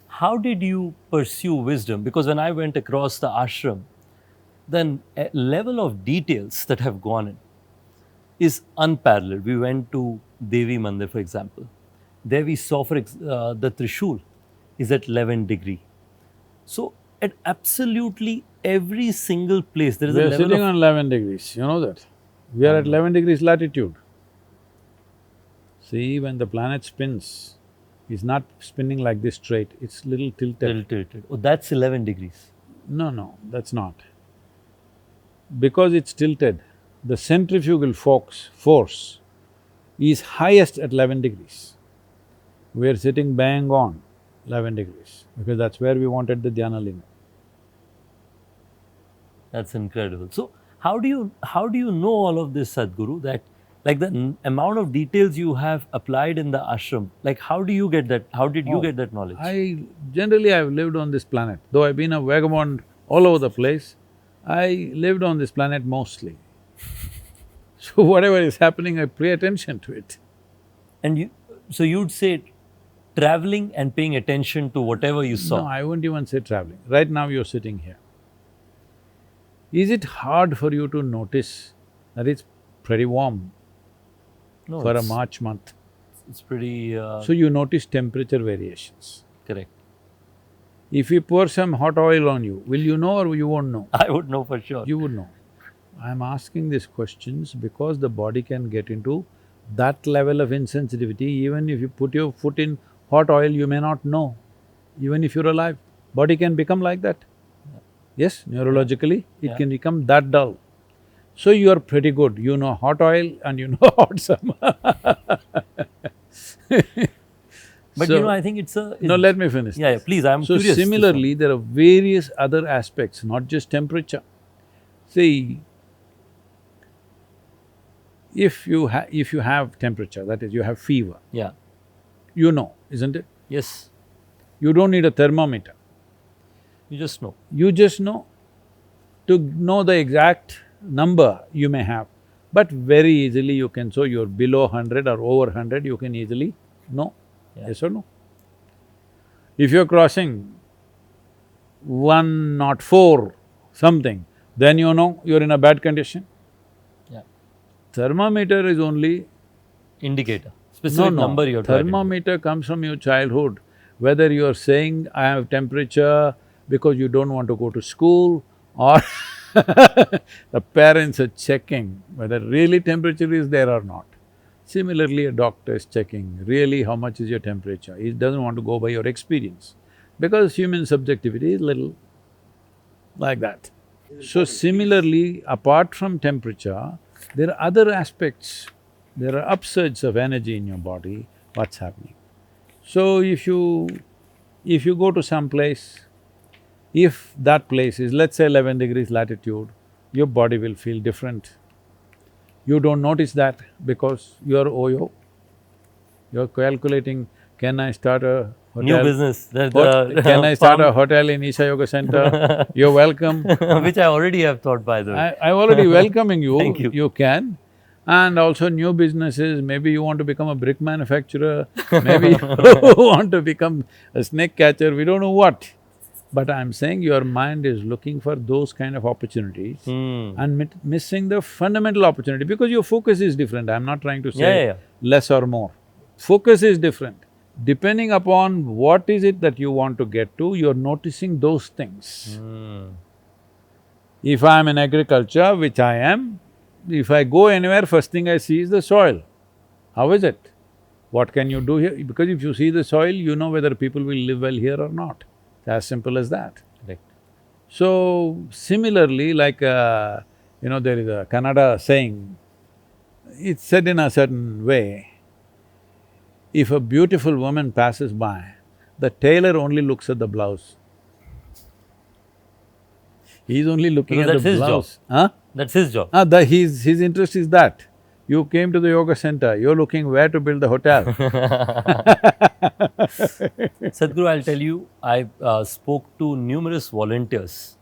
how did you pursue wisdom? Because when I went across the ashram, then a level of details that have gone in is unparalleled. We went to Devi Mandir, for example. There we saw the Trishul is at 11 degree. So at absolutely every single place there is We a are level sitting of… on 11 degrees, you know that? We are at 11 degrees latitude. See, when the planet spins, it's not spinning like this straight, it's little tilted. tilted. Oh, that's 11 degrees. No, that's not. Because it's tilted, the centrifugal force is highest at 11 degrees. We are sitting bang on 11 degrees because that's where we wanted the dhyana linga. That's incredible. So how do you know all of this, Sadhguru, that like the amount of details you have applied in the ashram, like how do you get that, how did you get that knowledge? Generally I've lived on this planet. Though I've been a vagabond all over the place, I lived on this planet mostly. So whatever is happening, I pay attention to it. And so you'd say traveling and paying attention to whatever you saw. No, I wouldn't even say traveling. Right now you're sitting here. Is it hard for you to notice that it's pretty warm No, for a March month? It's pretty… So you notice temperature variations. correct. If we pour some hot oil on you, will you know or you won't know? I would know for sure. You would know. I'm asking these questions because the body can get into that level of insensitivity. Even if you put your foot in hot oil, you may not know, even if you're alive. Body can become like that. Yes, neurologically, it can become that dull. So you are pretty good, you know hot oil and you know hot summer. But So, I think it's a… no, let me finish. Yeah, please, I'm So curious. similarly, there are various other aspects, not just temperature. See, if you have temperature, that is, you have fever, Yeah. you know, isn't it? Yes. You don't need a thermometer. You just know. You just know. To know the exact number you may have, but very easily you can, so you're below 100 or over 100, you can easily know, Yeah. yes or no? If you're crossing 104 something, then you know you're in a bad condition. Yeah. Thermometer is only… Indicator. No, Specific no. number you have to identify. Thermometer comes from your childhood. Whether you're saying, I have temperature because you don't want to go to school, or the parents are checking whether really temperature is there or not. Similarly, a doctor is checking, really how much is your temperature. He doesn't want to go by your experience, because human subjectivity is little like that. So similarly, apart from temperature, there are other aspects. There are upsurges of energy in your body, what's happening. So if you go to some place, if that place is, let's say, 11 degrees latitude, your body will feel different. You don't notice that because you're OYO, you're calculating, can I start a New hotel? business. That Can I start a farm, hotel in Isha Yoga Center? You're welcome. which I already have thought, by the way. I'm already welcoming you, Thank you. you can. And also new businesses, maybe you want to become a brick manufacturer, maybe you want to become a snake catcher, we don't know what. But I'm saying your mind is looking for those kind of opportunities and missing the fundamental opportunity, because your focus is different. I'm not trying to say Yeah, yeah, yeah. less or more. Focus is different. Depending upon what is it that you want to get to, you're noticing those things. If I'm in agriculture, which I am, if I go anywhere, first thing I see is the soil. How is it? What can you do here? Because if you see the soil, you know whether people will live well here or not. It's as simple as that. Correct. So, similarly, like, there is a Kannada saying, it's said in a certain way, if a beautiful woman passes by, the tailor only looks at the blouse. He's only looking Because at the that's his job. blouse. Huh? That's his job. His interest is that. You came to the yoga center, you're looking where to build the hotel. Sadhguru, I'll tell you, I spoke to numerous volunteers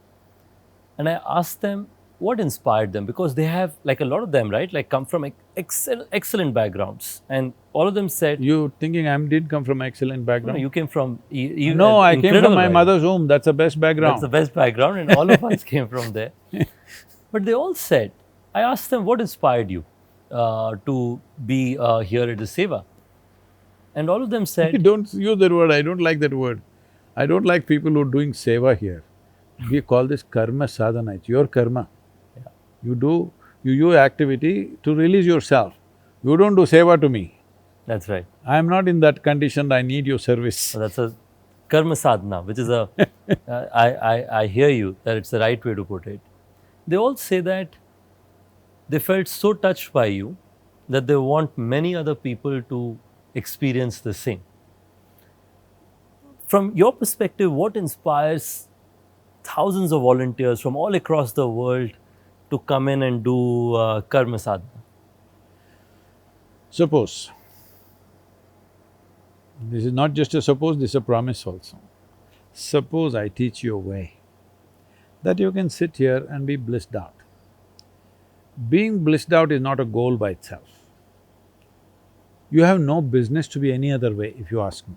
and I asked them what inspired them, because they have, like a lot of them, right, like come from excellent backgrounds, and all of them said… You thinking I did come from excellent No, background? you came from… No, I came from incredible my background. mother's womb, that's the best background. That's the best background, and all of us came from there. But they all said, I asked them, what inspired you to be here at the Seva? And all of them said… Don't use that word, I don't like that word. I don't like people who are doing seva here. We call this karma sadhana, it's your karma. You do your activity to release yourself. You don't do seva to me. That's right. I'm not in that condition, I need your service. So that's a karma sadhana, which is a… I hear you, that it's the right way to put it. They all say that they felt so touched by you that they want many other people to experience the same. From your perspective, what inspires thousands of volunteers from all across the world to come in and do karma sadhana? Suppose, this is not just a suppose, this is a promise also. Suppose I teach you a way that you can sit here and be blissed out. Being blissed out is not a goal by itself. You have no business to be any other way, if you ask me.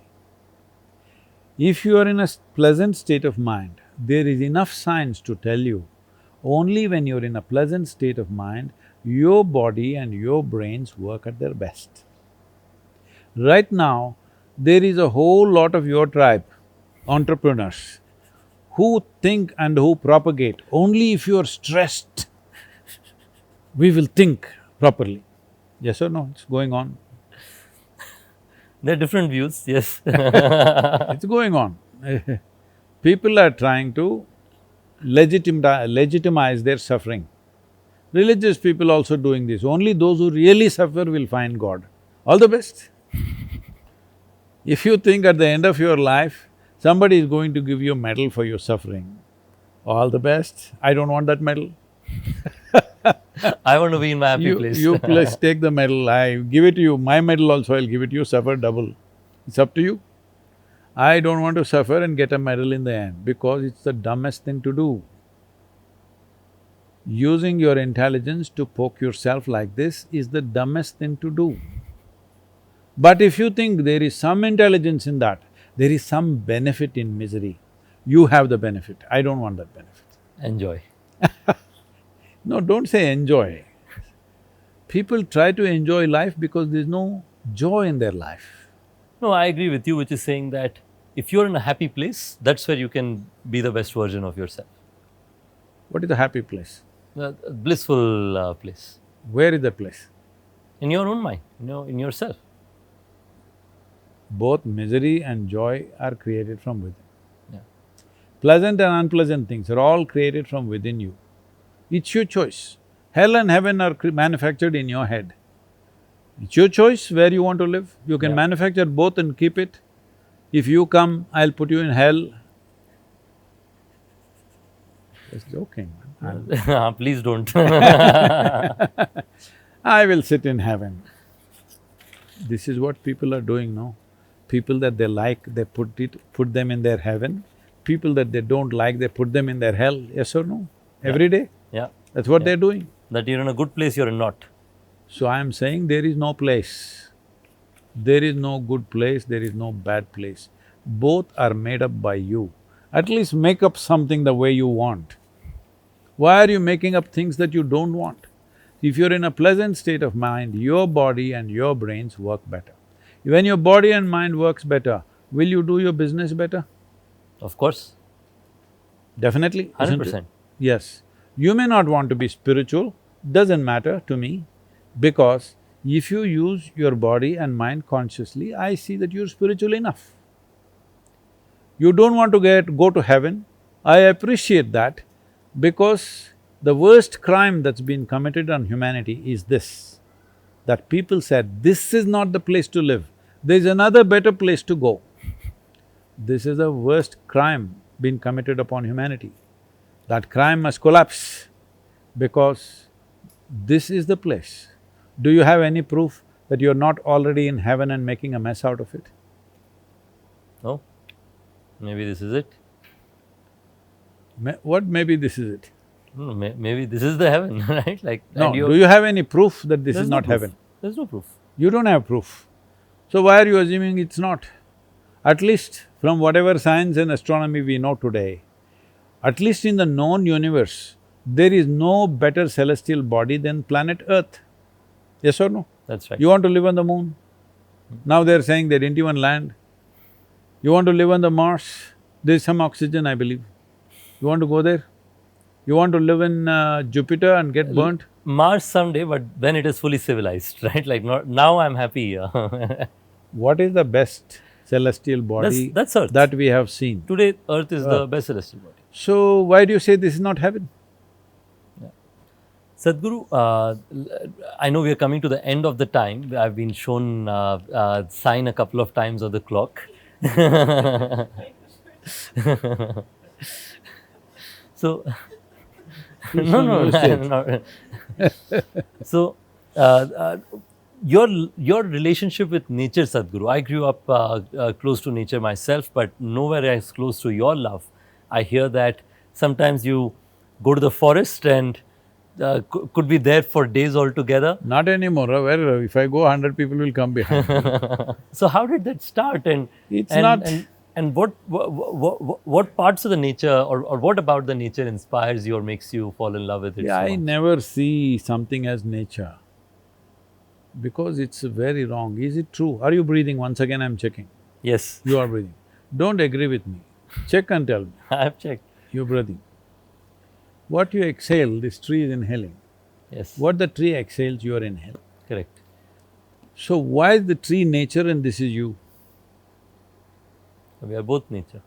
If you are in a pleasant state of mind, there is enough science to tell you, only when you're in a pleasant state of mind, your body and your brains work at their best. Right now, there is a whole lot of your tribe, entrepreneurs, who think and who propagate, only if you're stressed, we will think properly. Yes or no? It's going on. There are different views, yes. It's going on. People are trying to legitimize their suffering. Religious people also doing this. Only those who really suffer will find God. All the best. If you think at the end of your life, somebody is going to give you a medal for your suffering, all the best. I don't want that medal. I want to be in my happy place. You plus take the medal, I give it to you, my medal also I'll give it to you, suffer double. It's up to you. I don't want to suffer and get a medal in the end because it's the dumbest thing to do. Using your intelligence to poke yourself like this is the dumbest thing to do. But if you think there is some intelligence in that, there is some benefit in misery, you have the benefit. I don't want that benefit. Enjoy. No, don't say enjoy. People try to enjoy life because there's no joy in their life. No, I agree with you, which is saying that if you're in a happy place, that's where you can be the best version of yourself. What is a happy place? A blissful place. Where is that place? In your own mind, in yourself. Both misery and joy are created from within. Yeah. Pleasant and unpleasant things are all created from within you. It's your choice. Hell and heaven are manufactured in your head. It's your choice where you want to live. You can manufacture both and keep it. If you come, I'll put you in hell. Just joking, man. Please don't. I will sit in heaven. This is what people are doing now. People that they like, they put them in their heaven. People that they don't like, they put them in their hell, yes or no? Every day? Yeah. That's what they're doing. That you're in a good place, you're in not. So I am saying there is no place. There is no good place, there is no bad place. Both are made up by you. At least make up something the way you want. Why are you making up things that you don't want? If you're in a pleasant state of mind, your body and your brains work better. When your body and mind works better, will you do your business better? Of course. Definitely, isn't it? 100%. Yes. You may not want to be spiritual, doesn't matter to me, because if you use your body and mind consciously, I see that you're spiritual enough. You don't want to go to heaven, I appreciate that, because the worst crime that's been committed on humanity is this, that people said, this is not the place to live, there's another better place to go. This is the worst crime been committed upon humanity. That crime must collapse because this is the place. Do you have any proof that you're not already in heaven and making a mess out of it? No? Maybe this is it. What maybe this is it? No, maybe this is the heaven, right? Like, No, do you have any proof that this there's is no not proof. heaven? There's no proof. You don't have proof. So why are you assuming it's not? At least from whatever science and astronomy we know today, at least in the known universe, there is no better celestial body than planet Earth. Yes or no? That's right. You want to live on the moon? Now they're saying they didn't even land. You want to live on the Mars? There's some oxygen, I believe. You want to go there? You want to live in Jupiter and get burnt? Mars someday, but when it is fully civilized, right? Like now I'm happy. What is the best celestial body That's Earth. that we have seen? Today, Earth is the best celestial body. So, why do you say this is not heaven? Sadhguru, I know we are coming to the end of the time. I've been shown sign a couple of times on the clock. So, no. So, your relationship with nature, Sadhguru. I grew up close to nature myself, but nowhere as close to your love. I hear that sometimes you go to the forest and could be there for days altogether. Not anymore. Where if I go, 100 people will come behind me. So how did that start? And what parts of the nature or what about the nature inspires you or makes you fall in love with it? Yeah, so I much? never see something as nature because it's very wrong. Is it true? Are you breathing? Once again, I'm checking. Yes, You are breathing. Don't agree with me. Check and tell me. I have checked. You're breathing. What you exhale, this tree is inhaling. Yes, What the tree exhales, you are inhaling. correct. So why is the tree nature and this is you? We are both nature.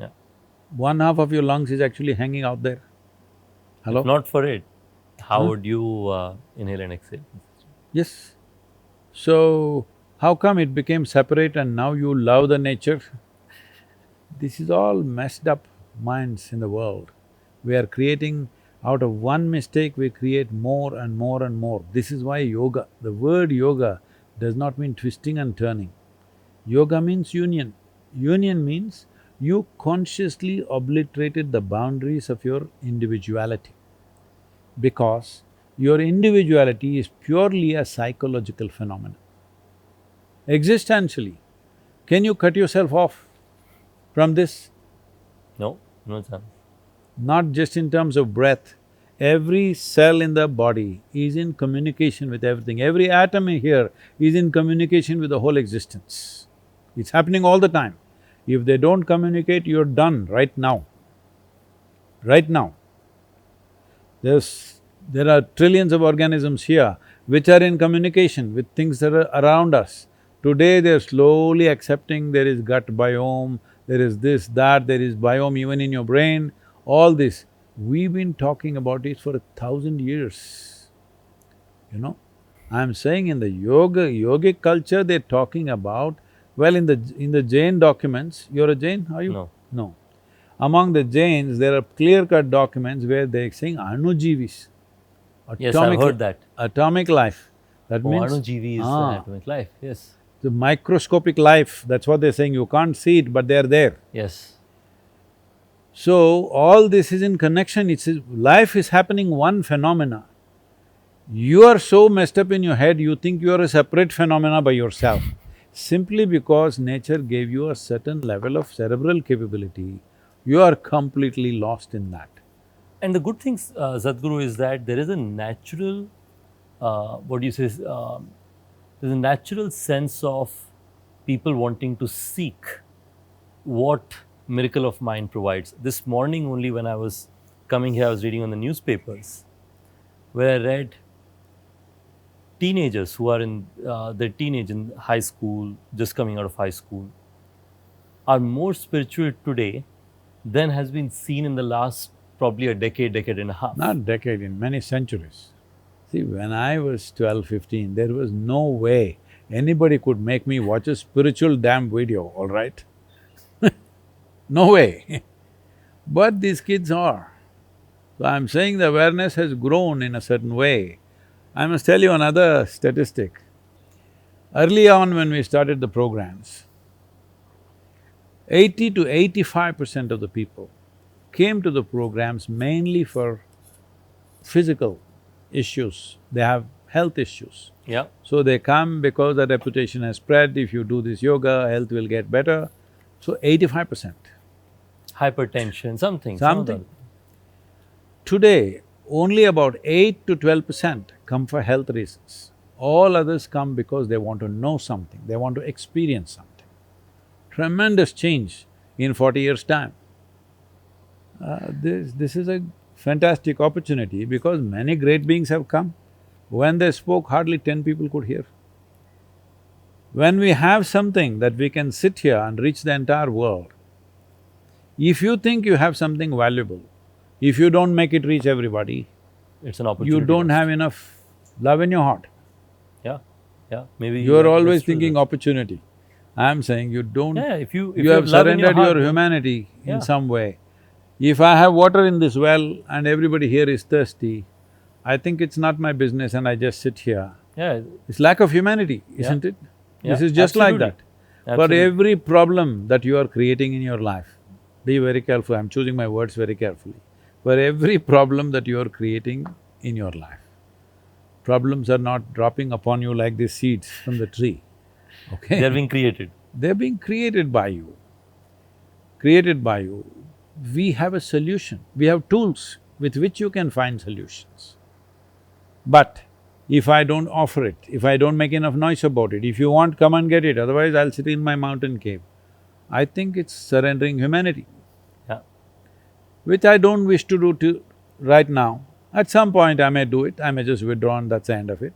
Yeah. One half of your lungs is actually hanging out there. Hello? If not for it, how would you inhale and exhale? Yes. So, how come it became separate and now you love the nature? This is all messed up minds in the world. We are creating, out of one mistake we create more and more and more. This is why yoga, the word yoga does not mean twisting and turning. Yoga means union. Union means you consciously obliterated the boundaries of your individuality, because your individuality is purely a psychological phenomenon. Existentially, can you cut yourself off from this? No, no chance. Not just in terms of breath. Every cell in the body is in communication with everything. Every atom in here is in communication with the whole existence. It's happening all the time. If they don't communicate, you're done right now. Right now. There are trillions of organisms here which are in communication with things that are around us. Today they're slowly accepting there is gut biome, there is this, that, there is biome even in your brain, all this. We've been talking about it for 1,000 years, you know. I'm saying in the yogic culture they're talking about, well, in the Jain documents, you're a Jain, are you? No. No. Among the Jains, there are clear-cut documents where they're saying anujivis, Yes, I've atomic, heard that. atomic life. That Oh, means… Anujeevi is atomic life, yes. the microscopic life, that's what they're saying, you can't see it, but they're there. Yes. So, all this is in connection, life is happening one phenomena. You are so messed up in your head, you think you are a separate phenomena by yourself. Simply because nature gave you a certain level of cerebral capability, you are completely lost in that. And the good thing, Sadhguru, is that there is a natural, what do you say, there's a natural sense of people wanting to seek what Miracle of Mind provides. This morning only when I was coming here, I was reading on the newspapers where I read teenagers who are in their teenage in high school, just coming out of high school, are more spiritual today than has been seen in the last probably a decade, decade and a half. Not decade, in many centuries. See, when I was 12, 15, there was no way anybody could make me watch a spiritual damn video, all right? No way. But these kids are. So I'm saying the awareness has grown in a certain way. I must tell you another statistic. Early on when we started the programs, 80 to 85% of the people came to the programs mainly for physical issues, they have health issues. Yeah. So they come because the reputation has spread, if you do this yoga, health will get better. So 85%. Hypertension, something. Something. Today, only about 8 to 12% come for health reasons. All others come because they want to know something, they want to experience something. Tremendous change in 40 years' time. This is a fantastic opportunity because many great beings have come. When they spoke, hardly 10 people could hear. When we have something that we can sit here and reach the entire world, if you think you have something valuable, if you don't make it reach everybody, it's an opportunity. you don't lost. have enough love in your heart. Yeah, yeah, maybe… You are always that's true. thinking opportunity. I'm saying you don't… Yeah, if you have love in surrendered heart, your humanity Yeah. in some way. If I have water in this well and everybody here is thirsty, I think it's not my business and I just sit here. Yeah, It's lack of humanity, isn't it? Yeah, This is just like absolutely. that. For every problem that you are creating in your life, be very careful, I'm choosing my words very carefully. For every problem that you are creating in your life, problems are not dropping upon you like these seeds from the tree, okay? they're being created. They're being created by you. Created by you. We have a solution, we have tools with which you can find solutions. But if I don't offer it, if I don't make enough noise about it, if you want, come and get it, otherwise I'll sit in my mountain cave. I think it's surrendering humanity, Yeah, which I don't wish to do right now. At some point I may do it, I may just withdraw and that's the end of it.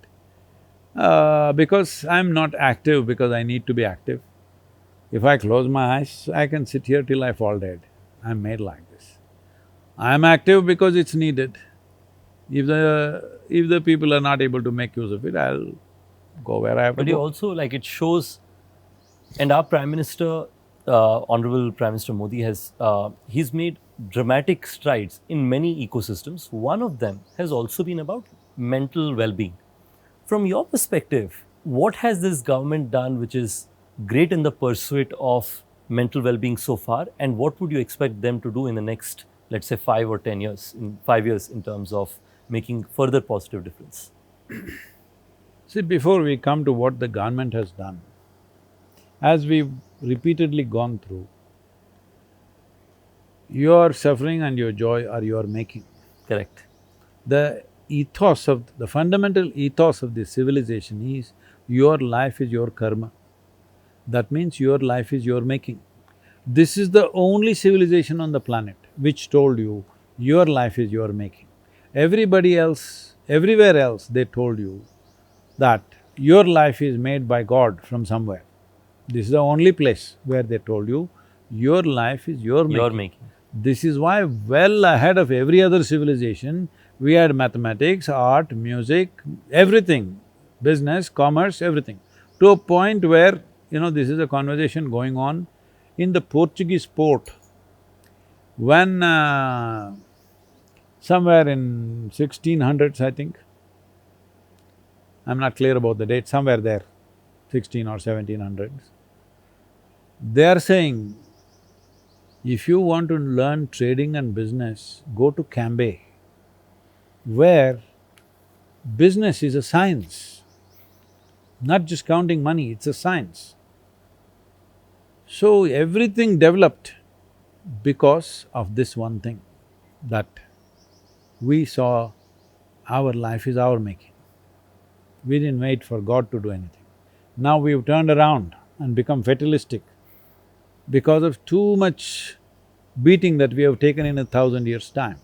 Because I'm not active because I need to be active. If I close my eyes, I can sit here till I fall dead. I'm made like this. I'm active because it's needed. If the people are not able to make use of it, I'll go where I have to but you go. also, like, it shows, and our Prime Minister, Honorable Prime Minister Modi has… he's made dramatic strides in many ecosystems. One of them has also been about mental well being. From your perspective, what has this government done which is great in the pursuit of mental well being so far, and what would you expect them to do in the next, let's say, 5 or 10 years, in 5 years, in terms of making further positive difference? See, before we come to what the government has done, as we've repeatedly gone through, your suffering and your joy are your making. Correct. The fundamental ethos of this civilization is your life is your karma. That means your life is your making. This is the only civilization on the planet which told you your life is your making. Everybody else, everywhere else, they told you that your life is made by God from somewhere. This is the only place where they told you your life is your making. Your making. This is why well ahead of every other civilization, we had mathematics, art, music, everything, business, commerce, everything. To a point where, this is a conversation going on in the Portuguese port. When somewhere in 1600s, I think, I'm not clear about the date, somewhere there, 16 or 1700s, they are saying, if you want to learn trading and business, go to Cambay, where business is a science, not just counting money, it's a science. So everything developed because of this one thing, that we saw our life is our making. We didn't wait for God to do anything. Now we've turned around and become fatalistic because of too much beating that we have taken in 1,000 years' time.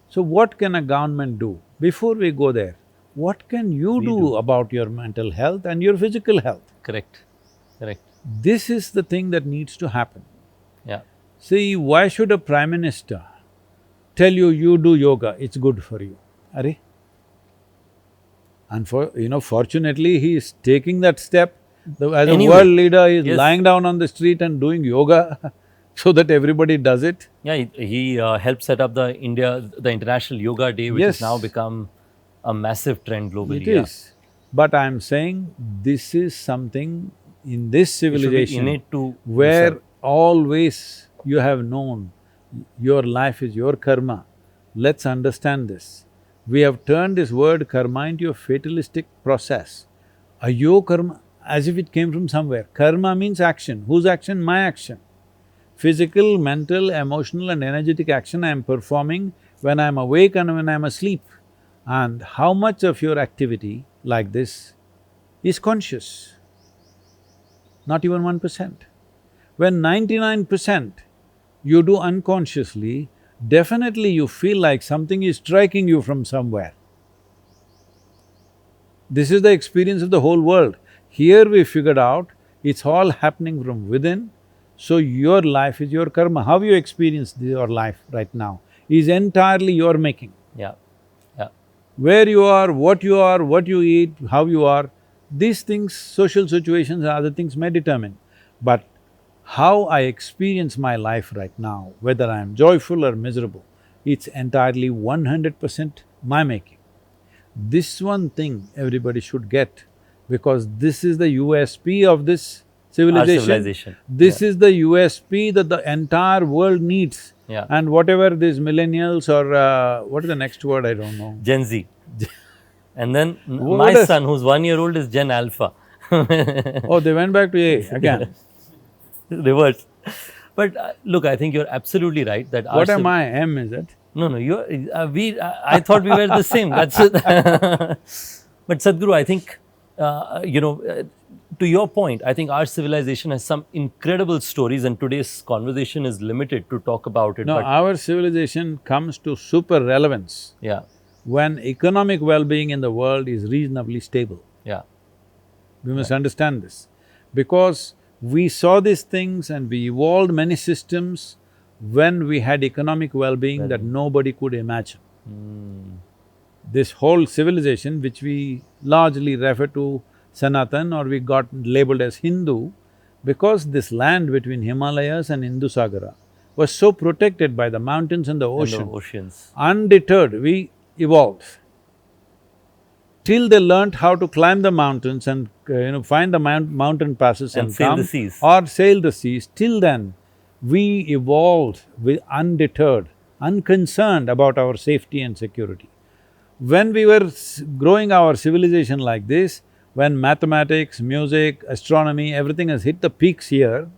So what can a government do? Before we go there, what can you do about your mental health and your physical health? Correct. Correct. This is the thing that needs to happen. Yeah. See, why should a prime minister tell you, you do yoga, it's good for you? Arey? And fortunately, he is taking that step. As a world leader, he is lying down on the street and doing yoga so that everybody does it. Yeah, he helped set up the International Yoga Day, which has now become a massive trend globally. It is. But I'm saying this is something in this civilization where always you have known your life is your karma. Let's understand this. We have turned this word karma into a fatalistic process. Ayo karma, as if it came from somewhere. Karma means action. Whose action? My action. Physical, mental, emotional and energetic action I am performing when I am awake and when I am asleep. And how much of your activity like this is conscious? Not even 1%. When 99% you do unconsciously, definitely you feel like something is striking you from somewhere. This is the experience of the whole world. Here we figured out it's all happening from within, so your life is your karma. How you experience your life right now is entirely your making. Yeah, yeah. Where you are, what you eat, how you are, these things, social situations and other things may determine. But how I experience my life right now, whether I am joyful or miserable, it's entirely 100% my making. This one thing everybody should get, because this is the USP of this civilization. Our civilization. This is the USP that the entire world needs. Yeah. And whatever these millennials or what is the next word, I don't know. Gen Z. And then my son, who's 1 year old, is Gen Alpha. Oh, they went back to A again. Reverse. But look, I think you're absolutely right that What am I? M, is it? No, you're… I thought we were the same, that's it. But Sadhguru, I think, to your point, I think our civilization has some incredible stories, and today's conversation is limited to talk about it. No, our civilization comes to super relevance. Yeah. When economic well-being in the world is reasonably stable. Yeah. We must understand this. Because we saw these things and we evolved many systems when we had economic well-being that nobody could imagine. This whole civilization, which we largely refer to Sanatan or we got labeled as Hindu, because this land between Himalayas and Indus Sagara, was so protected by the mountains and the And the ocean. oceans. Undeterred, we evolved. Till they learnt how to climb the mountains and find the mountain passes And and sail the come, seas. or sail the seas, till then we evolved with undeterred, unconcerned about our safety and security. When we were growing our civilization like this, when mathematics, music, astronomy, everything has hit the peaks here,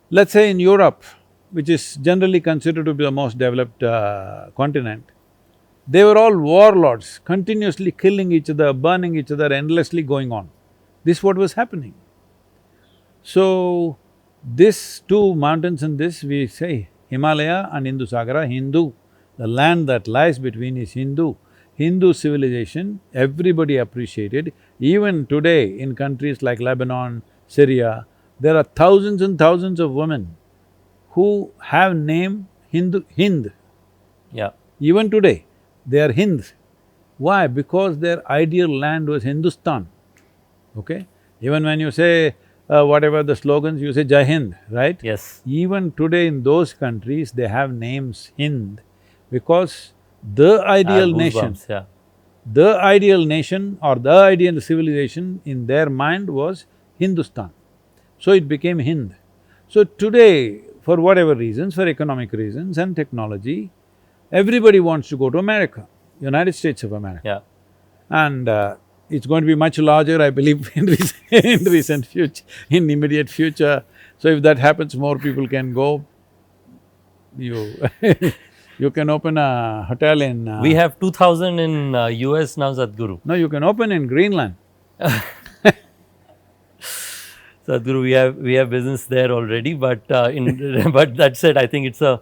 let's say in Europe, which is generally considered to be the most developed continent, they were all warlords, continuously killing each other, burning each other, endlessly going on. This is what was happening. So, this two mountains in this, we say Himalaya and Indusagara, Hindu. The land that lies between is Hindu. Hindu civilization, everybody appreciated. Even today, in countries like Lebanon, Syria, there are thousands and thousands of women who have name Hind. Yeah. Even today, they are Hind. Why? Because their ideal land was Hindustan, okay? Even when you say whatever the slogans, you say Jai Hind, right? Yes. Even today in those countries, they have names Hind because the ideal nation, Goosebumps, yeah. the ideal nation or the ideal civilization in their mind was Hindustan. So it became Hind. So today, for whatever reasons, for economic reasons and technology, everybody wants to go to America, United States of America. Yeah. And it's going to be much larger, I believe, in recent future, in immediate future. So if that happens, more people can go. You you can open a hotel in… We have 2,000 in US now, Sadhguru. No, you can open in Greenland. Sadhguru, we have business there already, but but that said, I think it's a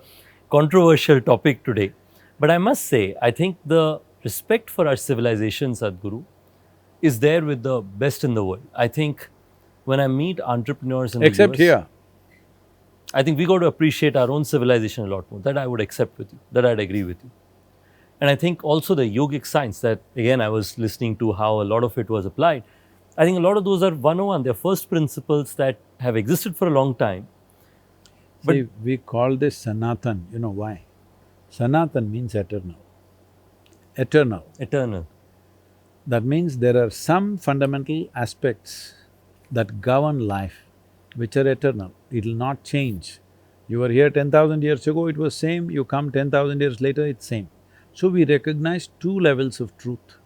controversial topic today. But I must say, I think the respect for our civilization, Sadhguru, is there with the best in the world. I think when I meet entrepreneurs in the Except US, here. I think we got to appreciate our own civilization a lot more. That I would accept with you. That I'd agree with you. And I think also the yogic science that, again, I was listening to how a lot of it was applied. I think a lot of those are 101, they're first principles that have existed for a long time. But See, we call this Sanatan, you know why? Sanatan means eternal. Eternal. eternal. That means there are some fundamental aspects that govern life which are eternal. It'll not change. You were here 10,000 years ago, it was same, you come 10,000 years later, it's same. So we recognize two levels of truth.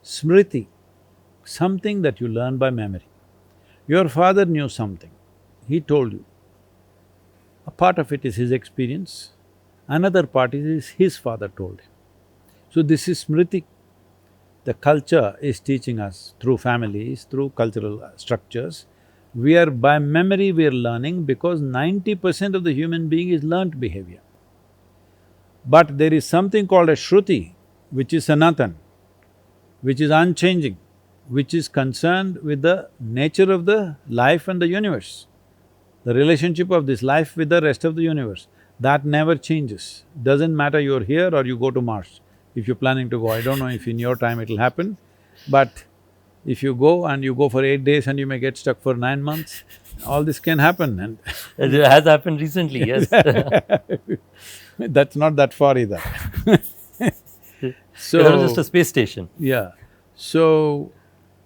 Smriti, something that you learn by memory. Your father knew something, he told you. A part of it is his experience, another part is his father told him. So this is Smriti. The culture is teaching us through families, through cultural structures. By memory we are learning because 90% of the human being is learnt behavior. But there is something called a Shruti, which is Sanatan, which is unchanging, which is concerned with the nature of the life and the universe, the relationship of this life with the rest of the universe. That never changes. Doesn't matter you're here or you go to Mars, if you're planning to go. I don't know if in your time it'll happen, but if you go and you go for 8 days and you may get stuck for 9 months, all this can happen and It has happened recently, yes. that's not that far either. It So… was just a space station. yeah, so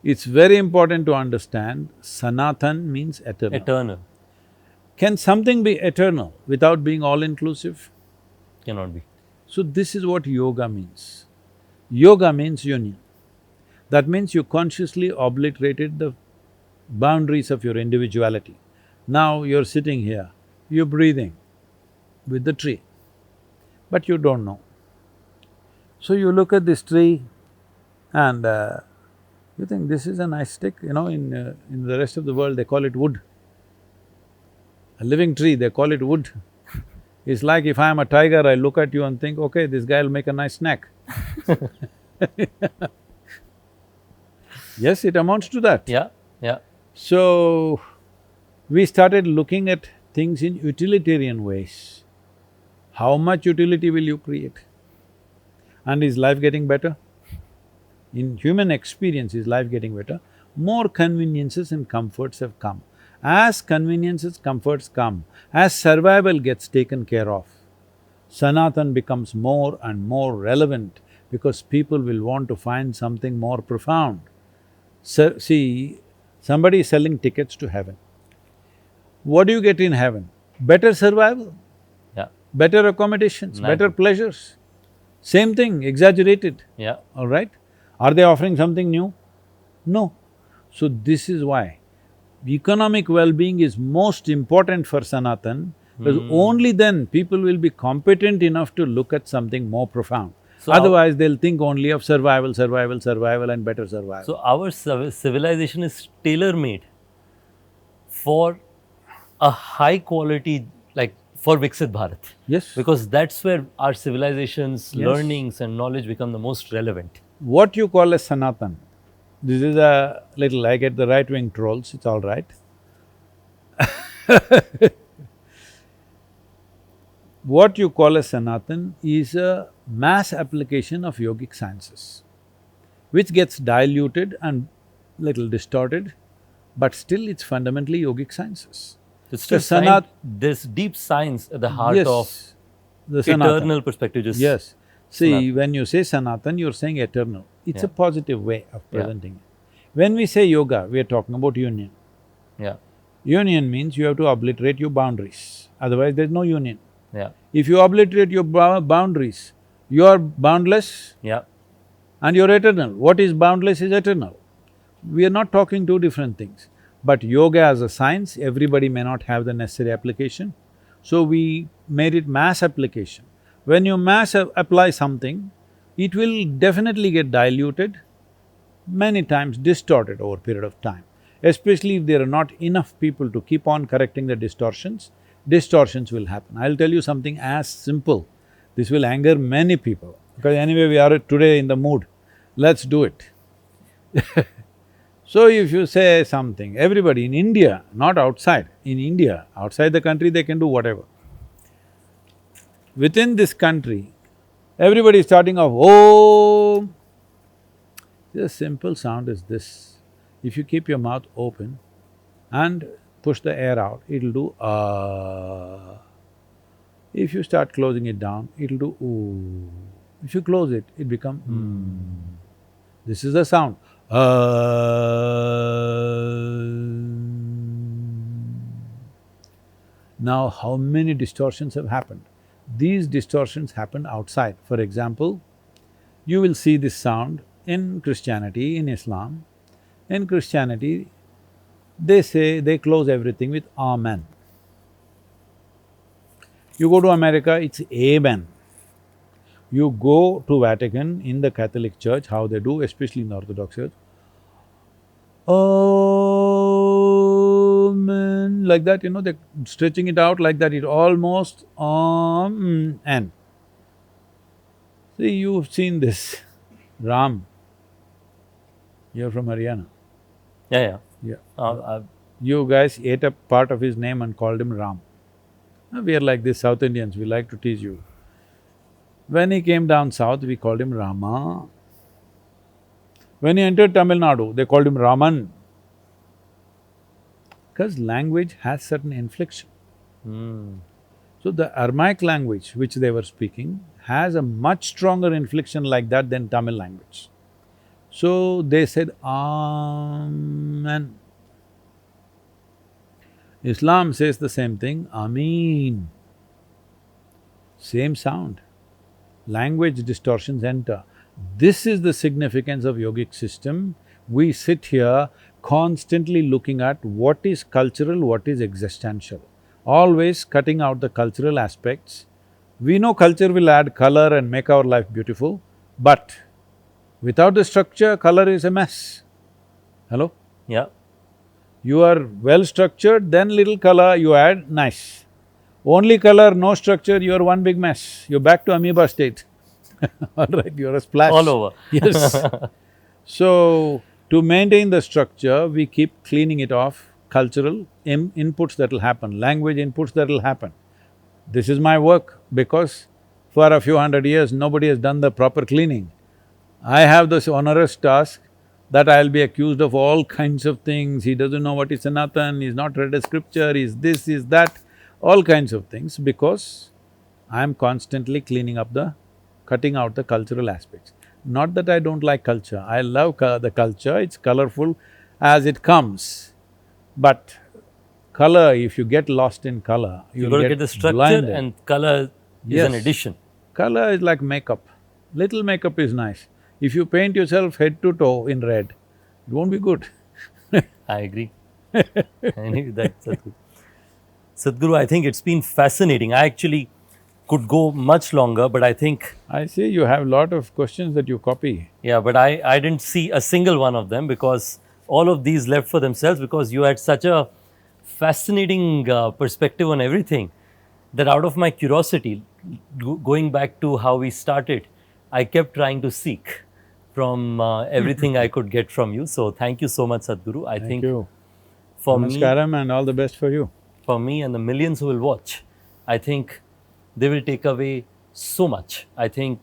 it's very important to understand Sanatan means eternal. Eternal. Can something be eternal without being all-inclusive? Cannot be. So this is what yoga means. Yoga means union. That means you consciously obliterated the boundaries of your individuality. Now you're sitting here, you're breathing with the tree, but you don't know. So you look at this tree and you think this is a nice stick, in the rest of the world they call it wood. A living tree, they call it wood. It's like if I'm a tiger, I look at you and think, okay, this guy will make a nice snack. Yes, it amounts to that. Yeah, yeah. So, we started looking at things in utilitarian ways. How much utility will you create? And is life getting better? In human experience, is life getting better? More conveniences and comforts have come. As conveniences, comforts come, as survival gets taken care of, Sanatan becomes more and more relevant because people will want to find something more profound. So, see, somebody is selling tickets to heaven. What do you get in heaven? Better survival, Yeah. better accommodations, better Nice. pleasures. Same thing, exaggerated, Yeah. all right? Are they offering something new? No. So this is why economic well-being is most important for Sanatan, because Hmm. only then people will be competent enough to look at something more profound. So, Otherwise, they'll think only of survival, survival, survival and better survival. our civilization is tailor-made for a high quality, like for Viksit Bharat, Yes, because that's where our civilization's yes. learnings and knowledge become the most relevant. What you call as Sanatan, this is a little… I get the right-wing trolls, it's all right. What you call as Sanatan is a mass application of yogic sciences, which gets diluted and little distorted, but still it's fundamentally yogic sciences. It's The still science. Sanat… There's deep science at the heart of yes, the Sanatan, eternal perspective. Just yes. Sanat. See, when you say Sanatan, you're saying eternal. It's Yeah. a positive way of Yeah. presenting it. When we say yoga, we are talking about union. Yeah. Union means you have to obliterate your boundaries, otherwise there's no union. Yeah. If you obliterate your boundaries, you are boundless Yeah. and you're eternal. What is boundless is eternal. We are not talking two different things. But yoga as a science, everybody may not have the necessary application, so we made it mass application. When you mass apply something, it will definitely get diluted, many times distorted over a period of time. Especially if there are not enough people to keep on correcting the distortions, distortions will happen. I'll tell you something as simple, this will anger many people, because anyway we are today in the mood, let's do it. So if you say something, everybody in India, not outside, in India, outside the country they can do whatever. Within this country, everybody is starting off, Om. The simple sound is this. If you keep your mouth open and push the air out, it'll do If you start closing it down, it'll do ooh. If you close it, it becomes This is the sound. Now, how many distortions have happened? These distortions happen outside. For example, you will see this sound in Christianity, in Islam. In Christianity, they say… they close everything with Amen. You go to America, it's Amen. You go to Vatican, in the Catholic Church, how they do, especially in the Orthodox Church, Amen, like that, they're stretching it out like that, it almost Amen. See, you've seen this. Ram, you're from Haryana. Yeah. Yeah. Yeah. Uh, You guys ate up part of his name and called him Ram. We are like this, South Indians, we like to tease you. When he came down south, we called him Rama. When he entered Tamil Nadu, they called him Raman. Because language has certain inflection. So the Aramaic language which they were speaking has a much stronger inflection like that than Tamil language. So they said, Amen. Islam says the same thing, Ameen. Same sound. Language distortions enter. This is the significance of yogic system. We sit here constantly looking at what is cultural, what is existential, always cutting out the cultural aspects. We know culture will add color and make our life beautiful, but without the structure, color is a mess. Hello? yeah. You are well structured, then little color you add, nice. Only color, no structure, you are one big mess. You're back to amoeba state. All right, you're a splash. All over. Yes. So, to maintain the structure, we keep cleaning it off, cultural inputs that will happen, language inputs that will happen. This is my work because for a few hundred years, nobody has done the proper cleaning. I have this onerous task. that I'll be accused of all kinds of things, he doesn't know what is Sanatan, he's not read a scripture, he's this, he's that, all kinds of things, because I'm constantly cleaning up cutting out the cultural aspects. Not that I don't like culture, I love the culture, it's colorful as it comes. But color, if you get lost in color, You you'll got to get get the structure, blinded. and color is an Yes. addition. Color is like makeup. Little makeup is nice. If you paint yourself head to toe in red, it won't be good. I agree. I knew that, Sadhguru. Sadhguru, I think it's been fascinating. I actually could go much longer, but I think, I see you have a lot of questions that you copy. yeah, but I didn't see a single one of them, because all of these left for themselves, because you had such a fascinating perspective on everything, that out of my curiosity, going back to how we started, I kept trying to seek from everything I could get from you. So thank you so much, Sadhguru. I Thank think you. for me, Namaskaram and all the best for you. and the millions who will watch, I think they will take away so much. I think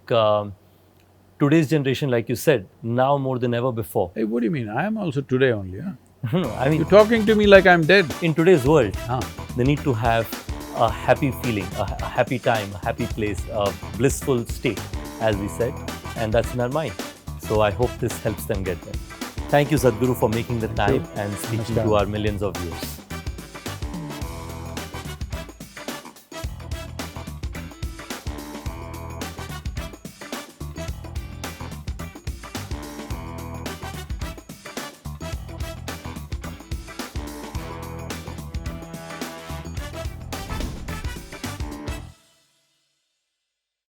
today's generation, like you said, now more than ever before. Hey, what do you mean? I am also today only, huh? No, I mean, You're talking to me like I'm dead. in today's world, Huh. they need to have a happy feeling, a happy time, a happy place, a blissful state, as we said, and that's in our mind. So I hope this helps them get there. Thank you, Sadhguru, for making the time and speaking to Namaskar. our millions of viewers.